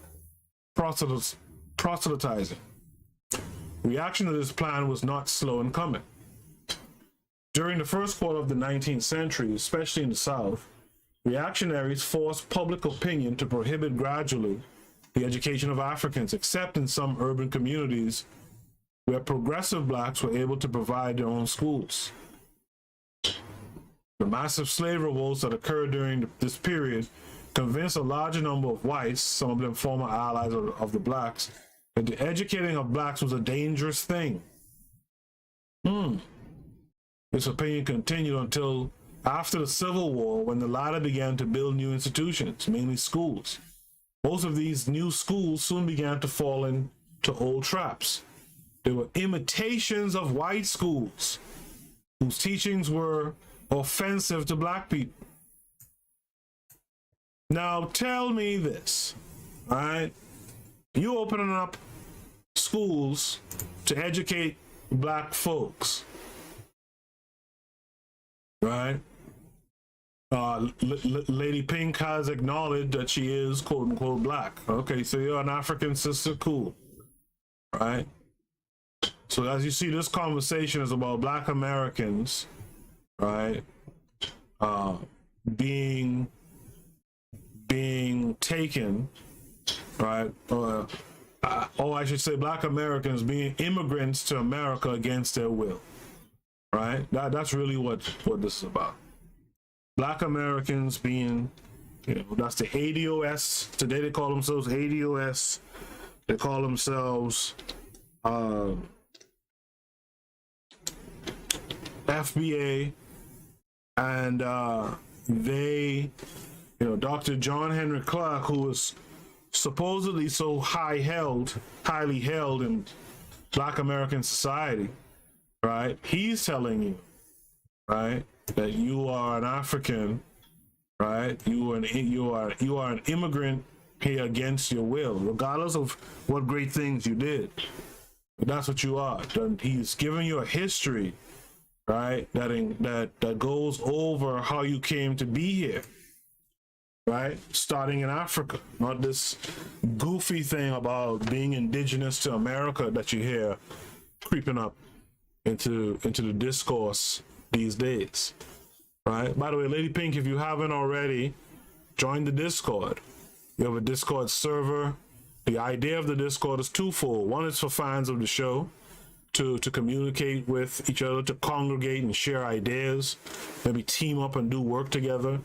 B: proselytizing. Reaction to this plan was not slow in coming. During the first quarter of the 19th century, especially in the South, reactionaries forced public opinion to prohibit gradually the education of Africans, except in some urban communities where progressive blacks were able to provide their own schools. The massive slave revolts that occurred during this period convinced a larger number of whites, some of them former allies of the blacks, that the educating of blacks was a dangerous thing. This opinion continued until after the Civil War, when the latter began to build new institutions, mainly schools. Most of these new schools soon began to fall into old traps. They were imitations of white schools whose teachings were offensive to black people. Now tell me this, all right? You opening up schools to educate black folks, right? Lady Pink has acknowledged that she is quote unquote black. Okay, so you're an African sister, cool, right? So as you see, this conversation is about black Americans, right? Being taken, right? Or I should say black Americans being immigrants to America against their will, right? That's really what this is about. Black Americans being, that's the ADOS. Today they call themselves ADOS. They call themselves FBA, and they, Dr. John Henrik CLARKE, who was supposedly so highly held in Black American society, right? He's telling you, right, that you are an African, right? You are an immigrant here against your will, regardless of what great things you did. But that's what you are. He's giving you a history, right? That goes over how you came to be here, right? Starting in Africa, not this goofy thing about being indigenous to America that you hear creeping up into the discourse these days. right? By the way, Lady Pink, if you haven't already, join the Discord. We have a Discord server. The idea of the Discord is twofold. One is for fans of the show to communicate with each other, to congregate and share ideas, maybe team up and do work together.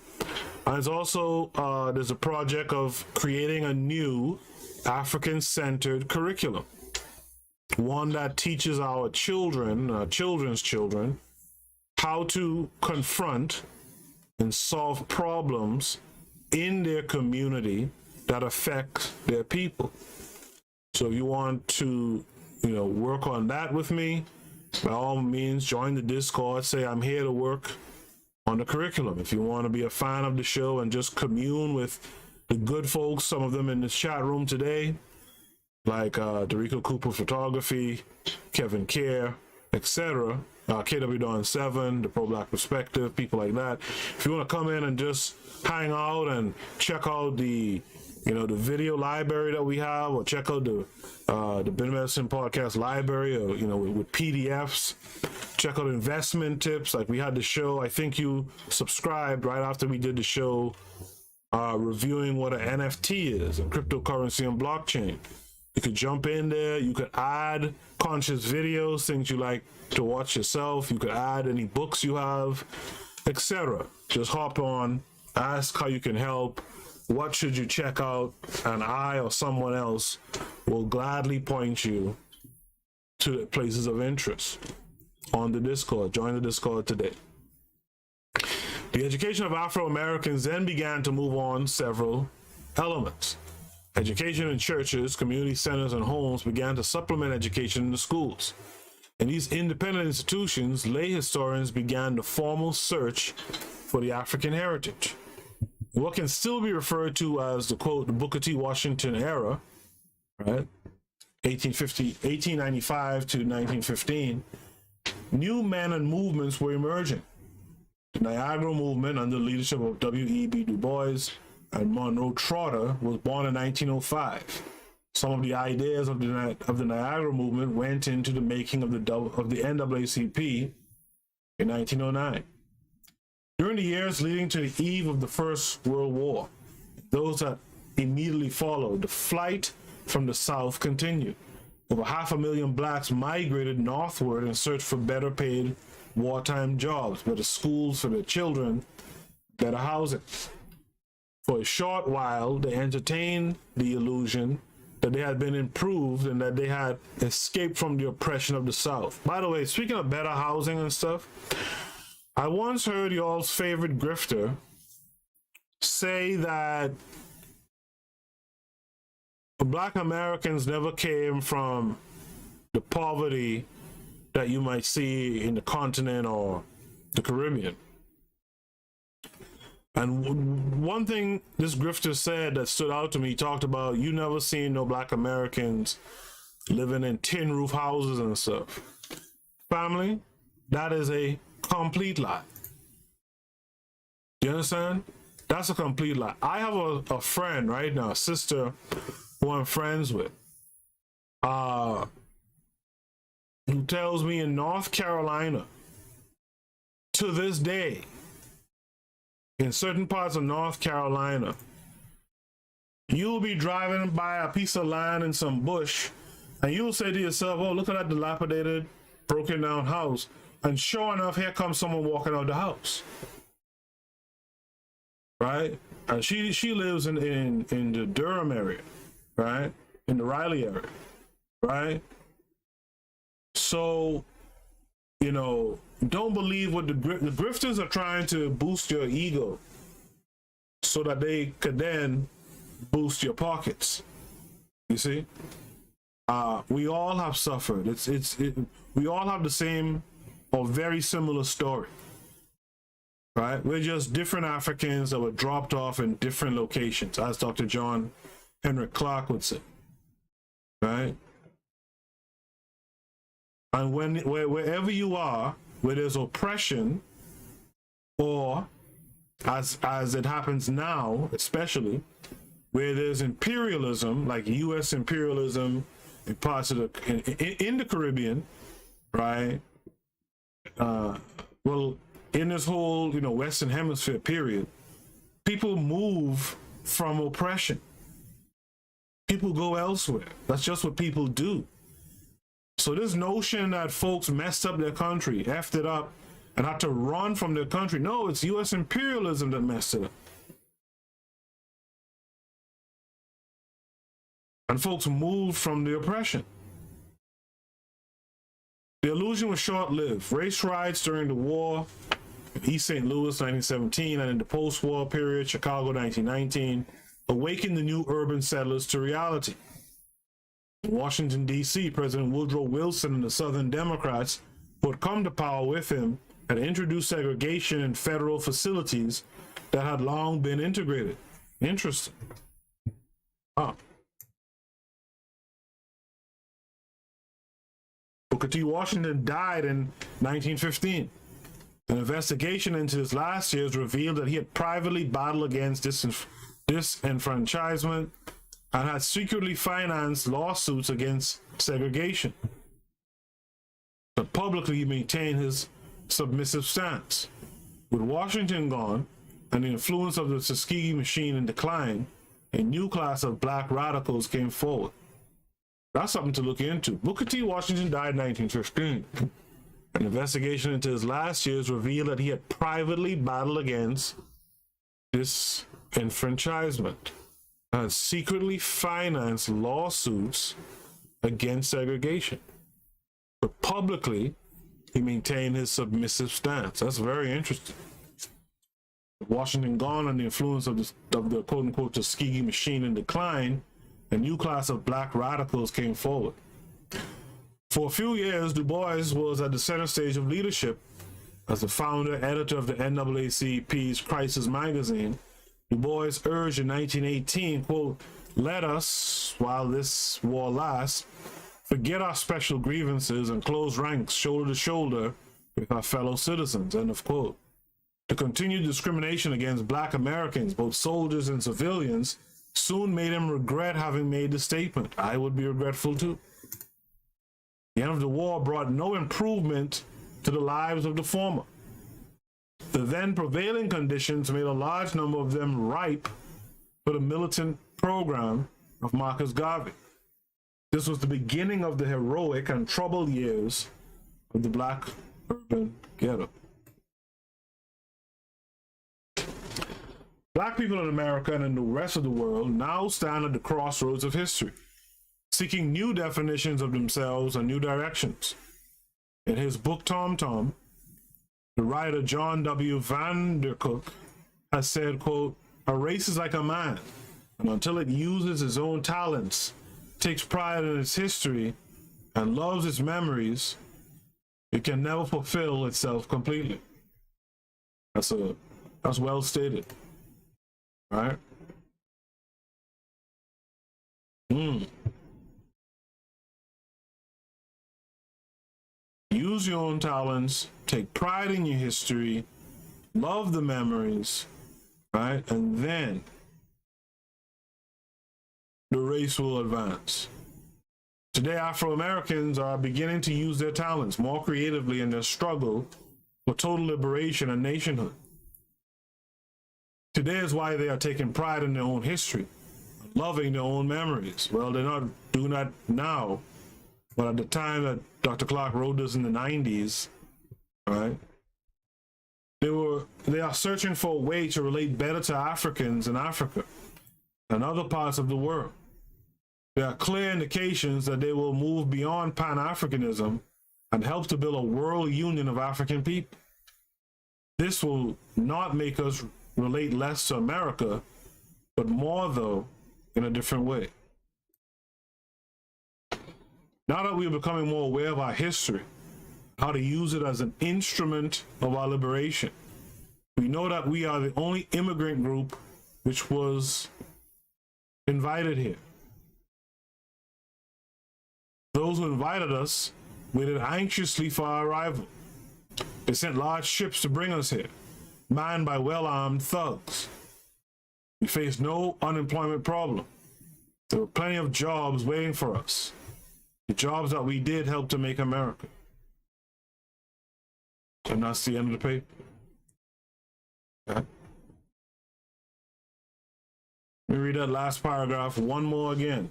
B: And it's also, there's a project of creating a new African-centered curriculum. One that teaches our children, children's children, how to confront and solve problems in their community that affect their people. So if you want to, work on that with me, by all means, join the Discord. Say, I'm here to work on the curriculum. If you want to be a fan of the show and just commune with the good folks, some of them in this chat room today, like Dorico Cooper Photography, Kevin Kerr, etc., KW Dawn 7, the Pro Black Perspective, people like that. If you want to come in and just hang out and check out the the video library that we have, or check out the Bitter Medicine Podcast library, or with PDFs. Check out investment tips. Like we had the show, I think you subscribed right after we did the show reviewing what an NFT is, a cryptocurrency and blockchain. You could jump in there, you could add conscious videos, things you like to watch yourself, you could add any books you have, etc. Just hop on, ask how you can help, what should you check out, and I or someone else will gladly point you to the places of interest on the Discord. Join the Discord today. The education of Afro-Americans then began to move on several elements. Education in churches, community centers, and homes began to supplement education in the schools. In these independent institutions, lay historians began the formal search for the African heritage. What can still be referred to as the, quote, the Booker T. Washington era, right? 1895 to 1915, new men and movements were emerging. The Niagara movement, under the leadership of W.E.B. Du Bois and Monroe Trotter, was born in 1905. Some of the ideas of the Niagara movement went into the making of the NAACP in 1909. During the years leading to the eve of the First World War, those that immediately followed, the flight from the South continued. Over 500,000 blacks migrated northward in search for better paid wartime jobs, better schools for their children, better housing. For a short while, they entertained the illusion that they had been improved and that they had escaped from the oppression of the South. By the way, speaking of better housing and stuff, I once heard y'all's favorite grifter say that Black Americans never came from the poverty that you might see in the continent or the Caribbean. And one thing this grifter said that stood out to me, he talked about, you never seen no Black Americans living in tin roof houses and stuff. Family, that is a complete lie. You understand? That's a complete lie. I have a friend right now, a sister who I'm friends with, who tells me in North Carolina, to this day, in certain parts of North Carolina, you'll be driving by a piece of land in some bush, and you'll say to yourself, oh, look at that dilapidated, broken down house. And sure enough, here comes someone walking out the house. Right? And she lives in the Durham area, right? In the Raleigh area, right? So, don't believe what the grifters are trying to boost your ego so that they could then boost your pockets. You see? We all have suffered. We all have the same or very similar story. Right? We're just different Africans that were dropped off in different locations, as Dr. John Henrik CLARKE would say. Right? And wherever you are, where there's oppression, or as it happens now, especially, where there's imperialism, like U.S. imperialism in parts of in the Caribbean, right? Well, in this whole, Western Hemisphere period, people move from oppression. People go elsewhere. That's just what people do. So this notion that folks messed up their country, effed it up, and had to run from their country, no, it's U.S. imperialism that messed it up. And folks moved from the oppression. The illusion was short-lived. Race riots during the war, East St. Louis, 1917, and in the post-war period, Chicago, 1919, awakened the new urban settlers to reality. In Washington, D.C., President Woodrow Wilson and the Southern Democrats, who had come to power with him, had introduced segregation in federal facilities that had long been integrated. Interesting. Huh. Booker T. Washington died in 1915. An investigation into his last years revealed that he had privately battled against disenfranchisement and had secretly financed lawsuits against segregation. But publicly he maintained his submissive stance. With Washington gone and the influence of the Tuskegee machine in decline, a new class of black radicals came forward. That's something to look into. Booker T. Washington died in 1915. An investigation into his last years revealed that he had privately battled against disenfranchisement and secretly financed lawsuits against segregation. But publicly, he maintained his submissive stance. That's very interesting. Washington gone and the influence of the quote-unquote Tuskegee machine in decline, a new class of black radicals came forward. For a few years, Du Bois was at the center stage of leadership. As the founder, editor of the NAACP's Crisis magazine, Du Bois urged in 1918, quote, "Let us, while this war lasts, forget our special grievances and close ranks shoulder to shoulder with our fellow citizens," end of quote. The continued discrimination against black Americans, both soldiers and civilians, soon made him regret having made the statement. I would be regretful too. The end of the war brought no improvement to the lives of the former. The then prevailing conditions made a large number of them ripe for the militant program of Marcus Garvey. This was the beginning of the heroic and troubled years of the black urban ghetto. Black people in America and in the rest of the world now stand at the crossroads of history, seeking new definitions of themselves and new directions. In his book Tom Tom, the writer John W. Vandercook has said, quote, "A race is like a man, and until it uses its own talents, takes pride in its history, and loves its memories, it can never fulfill itself completely." That's well stated. All right? Use your own talents, take pride in your history, love the memories, right? And then the race will advance. Today, Afro-Americans are beginning to use their talents more creatively in their struggle for total liberation and nationhood. Today is why they are taking pride in their own history, loving their own memories. Well, they're not doing that now, but at the time that Dr. Clarke wrote this in the 90s, right, they are searching for a way to relate better to Africans in Africa and other parts of the world. There are clear indications that they will move beyond Pan-Africanism and help to build a world union of African people. This will not make us relate less to America, but more, though, in a different way. Now that we are becoming more aware of our history, how to use it as an instrument of our liberation, we know that we are the only immigrant group which was invited here. Those who invited us waited anxiously for our arrival. They sent large ships to bring us here, manned by well-armed thugs. We faced no unemployment problem. There were plenty of jobs waiting for us. The jobs that we did help to make America. And that's the end of the paper. Okay. Let me read that last paragraph one more again.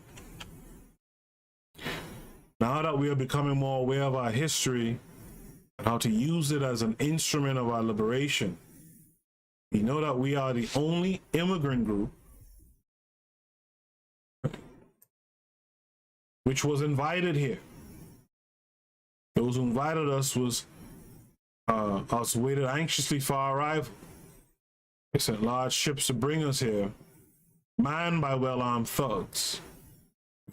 B: Now that we are becoming more aware of our history and how to use it as an instrument of our liberation, we know that we are the only immigrant group which was invited here. Those who invited us was us waited anxiously for our arrival. They sent large ships to bring us here, manned by well-armed thugs.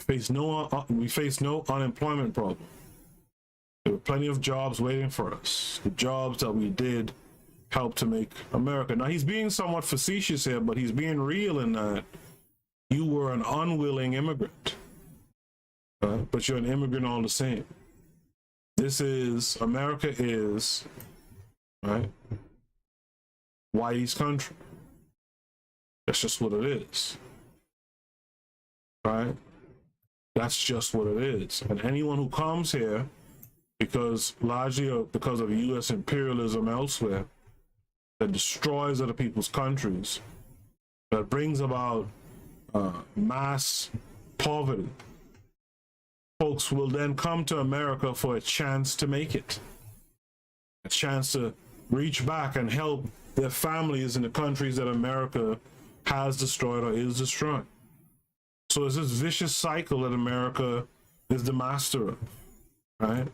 B: We face no unemployment problem. There were plenty of jobs waiting for us. The jobs that we did help to make America. Now, he's being somewhat facetious here, but he's being real in that you were an unwilling immigrant. But you're an immigrant all the same. This is, America is, right, whitey's country. That's just what it is. Right? That's just what it is. And anyone who comes here, largely because of U.S. imperialism elsewhere, that destroys other people's countries, that brings about mass poverty, folks will then come to America for a chance to make it, a chance to reach back and help their families in the countries that America has destroyed or is destroying. So it's this vicious cycle that America is the master of, right?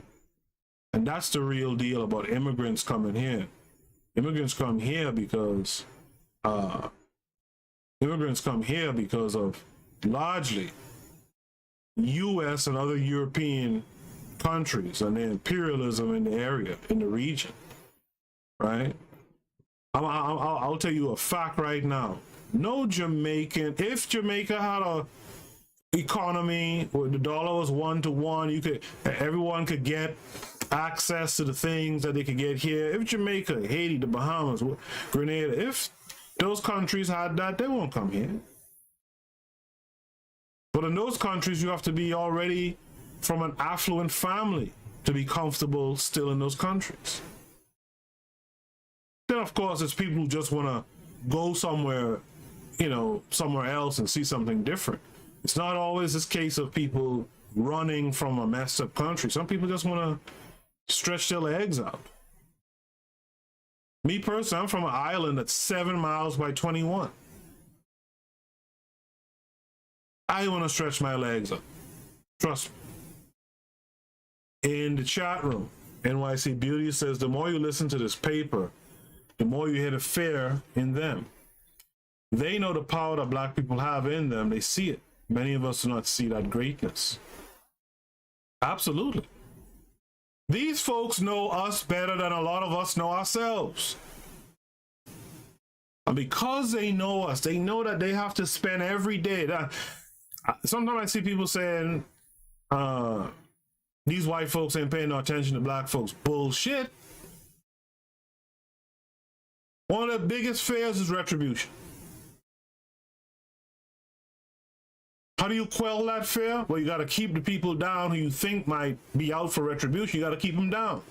B: And that's the real deal about immigrants coming here. Immigrants come here because of largely U.S. and other European countries and the imperialism in the area, in the region, right? I'll tell you a fact right now. No Jamaican, if Jamaica had a economy where the dollar was 1-to-1, everyone could get access to the things that they could get here. If Jamaica, Haiti, the Bahamas, Grenada, if those countries had that, they won't come here. But in those countries, you have to be already from an affluent family to be comfortable still in those countries. Then, of course, there's people who just want to go somewhere, somewhere else and see something different. It's not always this case of people running from a messed up country. Some people just want to stretch their legs out. Me personally, I'm from an island that's 7 miles by 21. I want to stretch my legs up. Trust me. In the chat room, NYC Beauty says, the more you listen to this paper, the more you hit a fear in them. They know the power that Black people have in them. They see it. Many of us do not see that greatness. Absolutely. These folks know us better than a lot of us know ourselves. And because they know us, they know that they have to spend every day. Sometimes I see people saying, these white folks ain't paying no attention to Black folks. Bullshit. One of the biggest fears is retribution. How do you quell that fear? Well, you got to keep the people down who you think might be out for retribution. You got to keep them down.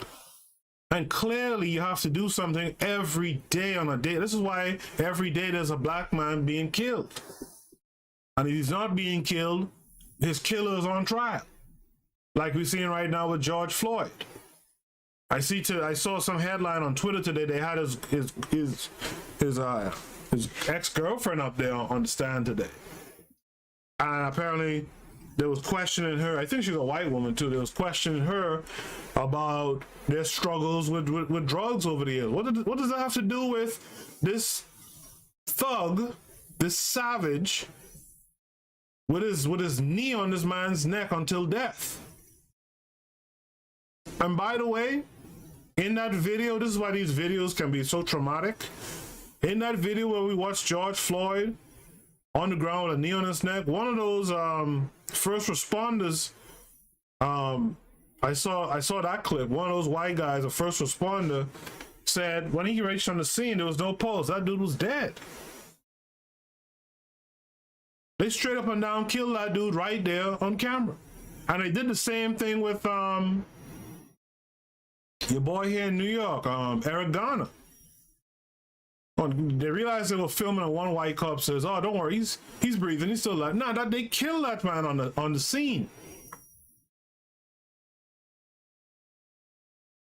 B: And clearly you have to do something every day on a day. This is why every day there's a Black man being killed. And if he's not being killed, his killer is on trial. Like we're seeing right now with George Floyd. I saw some headline on Twitter today. They had his ex-girlfriend up there on the stand today. And apparently there was questioning her. I think she's a white woman too. There was questioning her about their struggles with drugs over the years. What does that have to do with this thug, this savage, with his knee on this man's neck until death? And by the way, in that video, this is why these videos can be so traumatic. In that video where we watched George Floyd on the ground with a knee on his neck, one of those first responders, I saw that clip. One of those white guys, a first responder, said when he reached on the scene, there was no pulse. That dude was dead. They straight up and down killed that dude right there on camera. And they did the same thing with your boy here in New York, Eric Garner. They realized they were filming, and one white cop says, "Oh, don't worry, he's breathing, he's still alive." Nah, that they killed that man on the scene.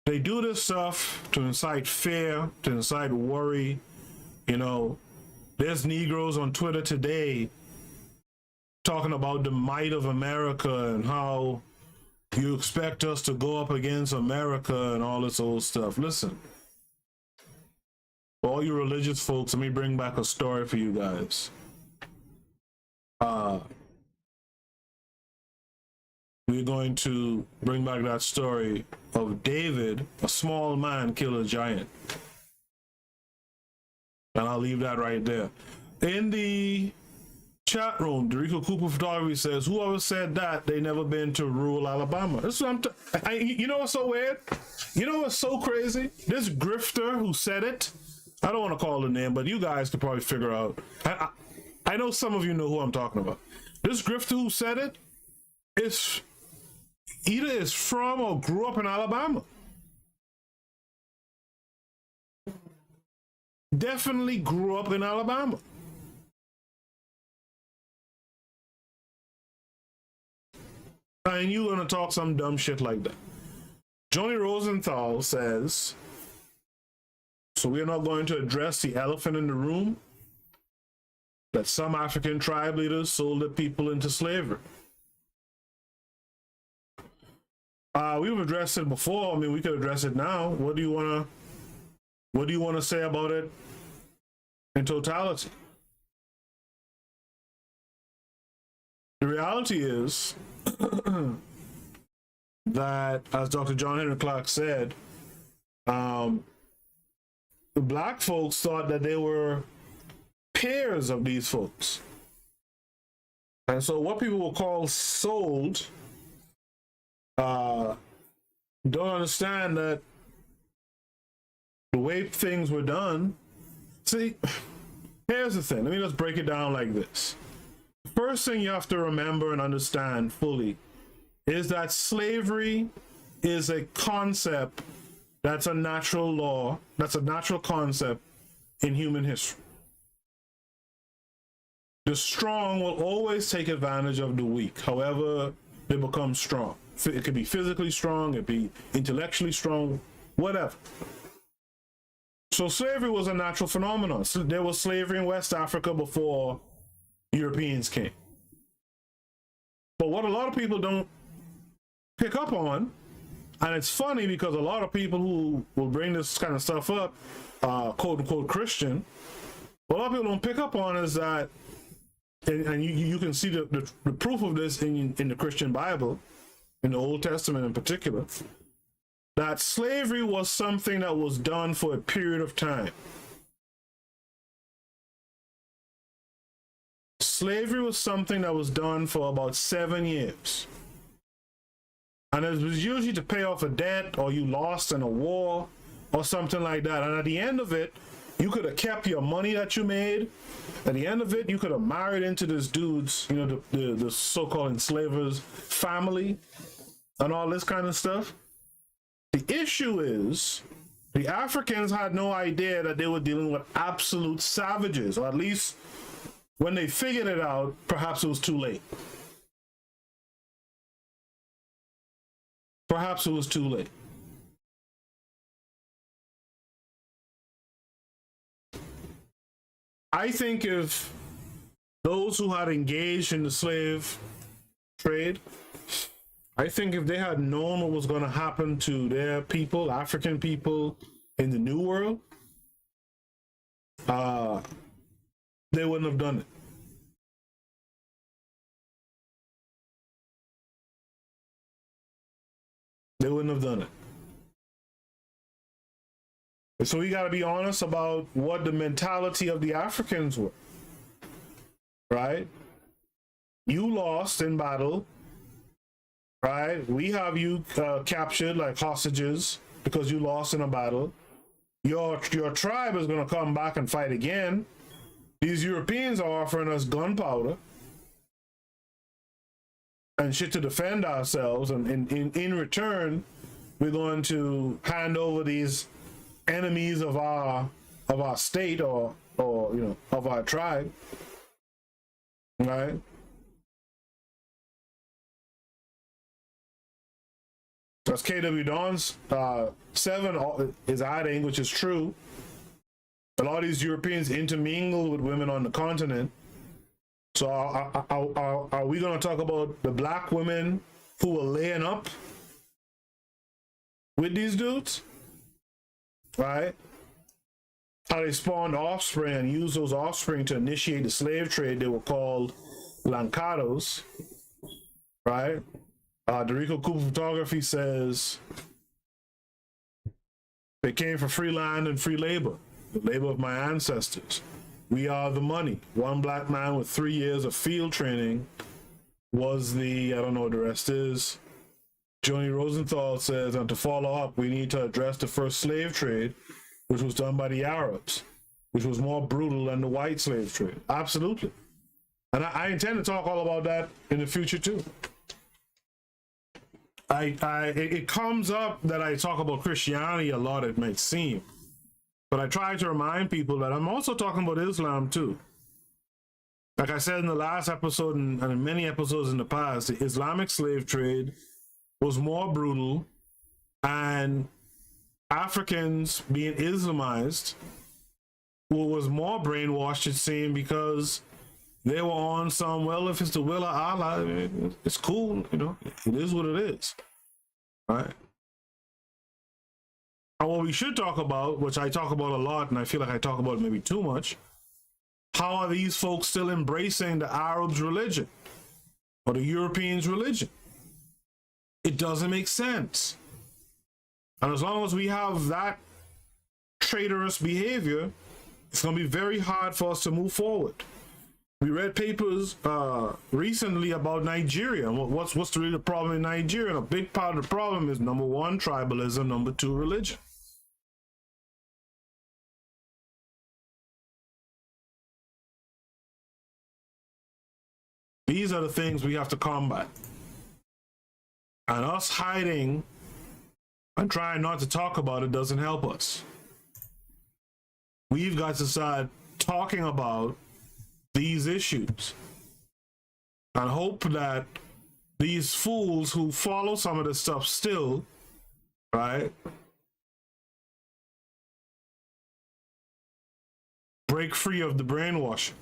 B: They do this stuff to incite fear, to incite worry. You know, there's Negroes on Twitter today talking about the might of America and how you expect us to go up against America and all this old stuff. Listen, for all you religious folks, let me bring back a story for you guys. We're going to bring back that story of David, a small man, kill a giant. And I'll leave that right there. In the chat room, Derico Cooper Photography says, whoever said that, they never been to rural Alabama. That's what you know what's so weird? You know what's so crazy? This grifter who said it, I don't want to call the name, but you guys could probably figure out. I know some of you know who I'm talking about. This grifter who said it is either is from or grew up in Alabama. Definitely grew up in Alabama. And you gonna talk some dumb shit like that. Johnny Rosenthal says, so we're not going to address the elephant in the room, that some African tribe leaders sold their people into slavery. We've addressed it before. I mean, we could address it now. What do you want to say about it in totality? The reality is that, as Dr. John Henrik CLARKE said, the black folks thought that they were peers of these folks. And so what people will call sold don't understand that the way things were done. See, here's the thing. Let me just break it down like this. The first thing you have to remember and understand fully is that slavery is a concept that's a natural law, that's a natural concept in human history. The strong will always take advantage of the weak, however they become strong. It could be physically strong, it could be intellectually strong, whatever. So slavery was a natural phenomenon. So there was slavery in West Africa before Europeans came. But what a lot of people don't pick up on, and it's funny because a lot of people who will bring this kind of stuff up, quote unquote Christian, what a lot of people don't pick up on is that, and you can see the proof of this in the Christian Bible, in the Old Testament in particular, that slavery was something that was done for a period of time. Slavery was something that was done for about 7 years. And it was usually to pay off a debt, or you lost in a war or something like that. And at the end of it, you could have kept your money that you made. At the end of it, you could have married into this dude's, you know, the so-called enslavers' family and all this kind of stuff. The issue is the Africans had no idea that they were dealing with absolute savages, or at least when they figured it out, perhaps it was too late. Perhaps it was too late. I think if those who had engaged in the slave trade, I think if they had known what was going to happen to their people, African people in the New World, they wouldn't have done it. They wouldn't have done it. So we got to be honest about what the mentality of the Africans were, right? You lost in battle, right? We have you captured like hostages because you lost in a battle. Your tribe is going to come back and fight again. These Europeans are offering us gunpowder and shit to defend ourselves, and in return, we're going to hand over these enemies of our of our state or of our tribe, right? That's KW Dawn's 7 is adding, which is true. A lot of these Europeans intermingle with women on the continent. So are we going to talk about the black women who were laying up with these dudes? Right? How they spawned offspring and used those offspring to initiate the slave trade. They were called lancados. Right? Dorico Cooper Photography says they came for free land and free labor, the labor of my ancestors. We are the money. One black man with 3 years of field training was the, I don't know what the rest is. Joni Rosenthal says, and to follow up, we need to address the first slave trade, which was done by the Arabs, which was more brutal than the white slave trade. Absolutely. And I intend to talk all about that in the future too. It comes up that I talk about Christianity a lot, it may seem. But I try to remind people that I'm also talking about Islam too. Like I said in the last episode and in many episodes in the past, the Islamic slave trade was more brutal, and Africans being Islamized was more brainwashed, it seemed, because they were on some, well, if it's the will of Allah, it's cool, it is what it is, right? And what we should talk about, which I talk about a lot, and I feel like I talk about it maybe too much, how are these folks still embracing the Arabs' religion or the Europeans' religion? It doesn't make sense. And as long as we have that traitorous behavior, it's going to be very hard for us to move forward. We read papers recently about Nigeria. What's really the problem in Nigeria? And a big part of the problem is, number one, tribalism, number two, religion. These are the things we have to combat. And us hiding and trying not to talk about it doesn't help us. We've got to start talking about these issues and hope that these fools who follow some of this stuff still, right, break free of the brainwashing.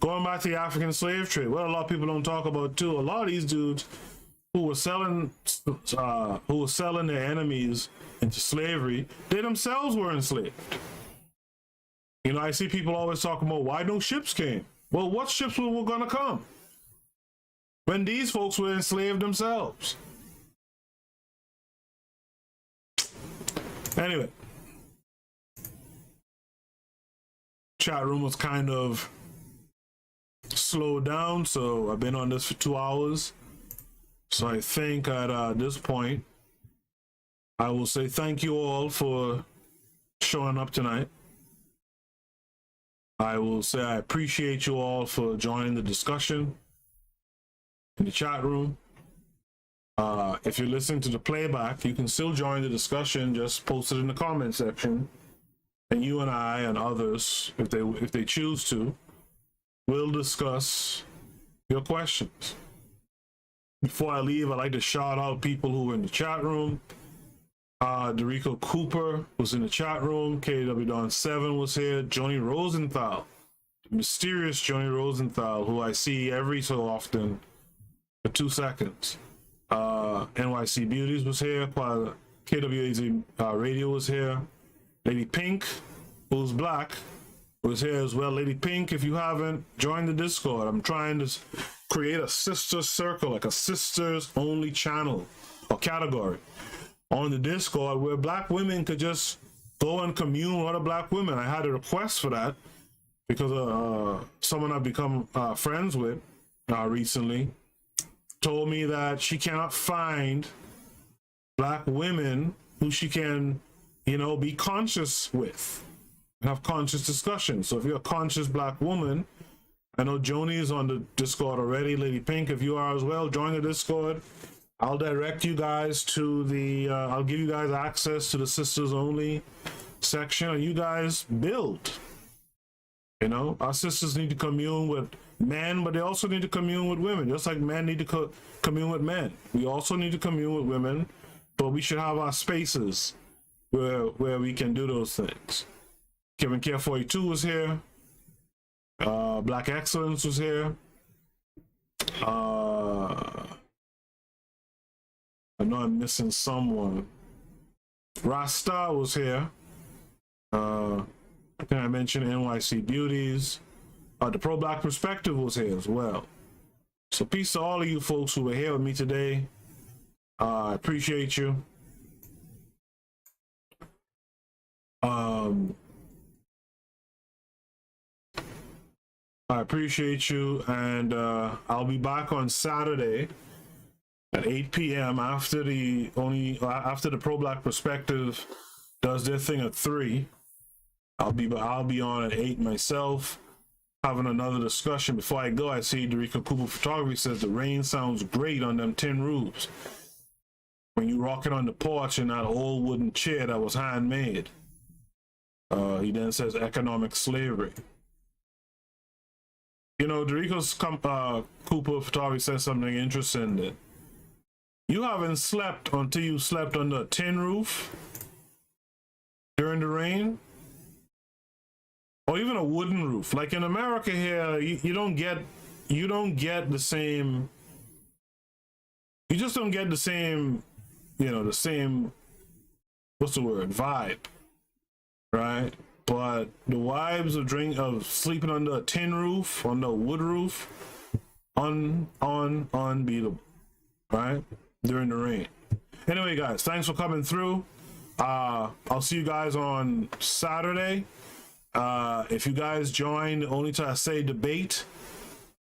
B: Going back to the African slave trade, what a lot of people don't talk about too, a lot of these dudes who were selling their enemies into slavery, they themselves were enslaved. I see people always talking about why no ships came. Well, what ships were going to come when these folks were enslaved themselves? Anyway, chat room was kind of slowed down, so I've been on this for 2 hours. So I think at this point, I will say thank you all for showing up tonight. I will say I appreciate you all for joining the discussion in the chat room. If you're listening to the playback, you can still join the discussion. Just post it in the comment section, and you and I and others, if they choose to, will discuss your questions. Before I leave, I'd like to shout out people who were in the chat room. Dorico Cooper was in the chat room. KW Don 7 was here. Joni Rosenthal, mysterious Joni Rosenthal, who I see every so often for 2 seconds. NYC Beauties was here. KWAZ Radio was here. Lady Pink, who's black, was here as well. Lady Pink, if you haven't, join the Discord. I'm trying to create a sister circle, like a sisters only channel or category on the Discord where black women could just go and commune with other black women. I had a request for that because someone I've become friends with recently told me that she cannot find black women who she can, be conscious with and have conscious discussions. So if you're a conscious black woman, I know Joni is on the Discord already. Lady Pink, if you are as well, join the Discord. I'll direct you guys to I'll give you guys access to the Sisters Only section, and you guys build. You know, our sisters need to commune with men, but they also need to commune with women, just like men need to commune with men. We also need to commune with women, but we should have our spaces where we can do those things. Kevin Care 42 was here. Black Excellence was here. I know I'm missing someone. Rasta was here. I think I mentioned NYC Beauties. The Pro-Black Perspective was here as well. So peace to all of you folks who were here with me today. I appreciate you. I appreciate you, and I'll be back on Saturday at 8 p.m. after the Pro-Black Perspective does their thing at 3. I'll be on at 8 myself, having another discussion. Before I go, I see Derica Cooper Photography says the rain sounds great on them tin roofs when you rocking on the porch in that old wooden chair that was handmade. He then says economic slavery. You know, Derica's Cooper Photography says something interesting, that you haven't slept until you slept under a tin roof during the rain, or even a wooden roof. Like in America here, you don't get the same. You just don't get the same, the same, what's the word, vibe, right? But the vibes of sleeping under a tin roof, on the wood roof, unbeatable, right? During the rain. Anyway, guys, thanks for coming through. I'll see you guys on Saturday. If you guys join Only Till I Say debate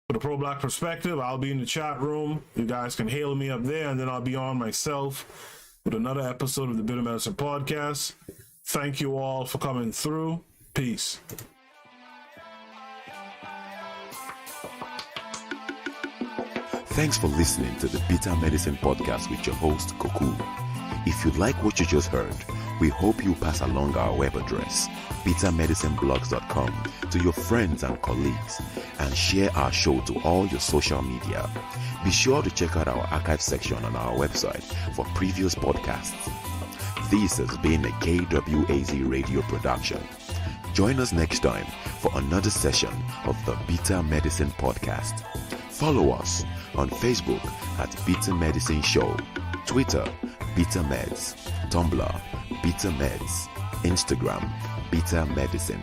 B: for the Pro-Black Perspective, I'll be in the chat room. You guys can hail me up there, and then I'll be on myself with another episode of the Bitter Medicine Podcast. Thank you all for coming through. Peace.
A: Thanks for listening to the Bitter Medicine Podcast with your host, Koku. If you like what you just heard, we hope you pass along our web address, bittermedicineblogs.com, to your friends and colleagues, and share our show to all your social media. Be sure to check out our archive section on our website for previous podcasts. This has been a KWAZ radio production. Join us next time for another session of the Bitter Medicine Podcast. Follow us on Facebook at Bitter Medicine Show, Twitter, Bitter Meds, Tumblr, Bitter Meds, Instagram, Bitter Medicine.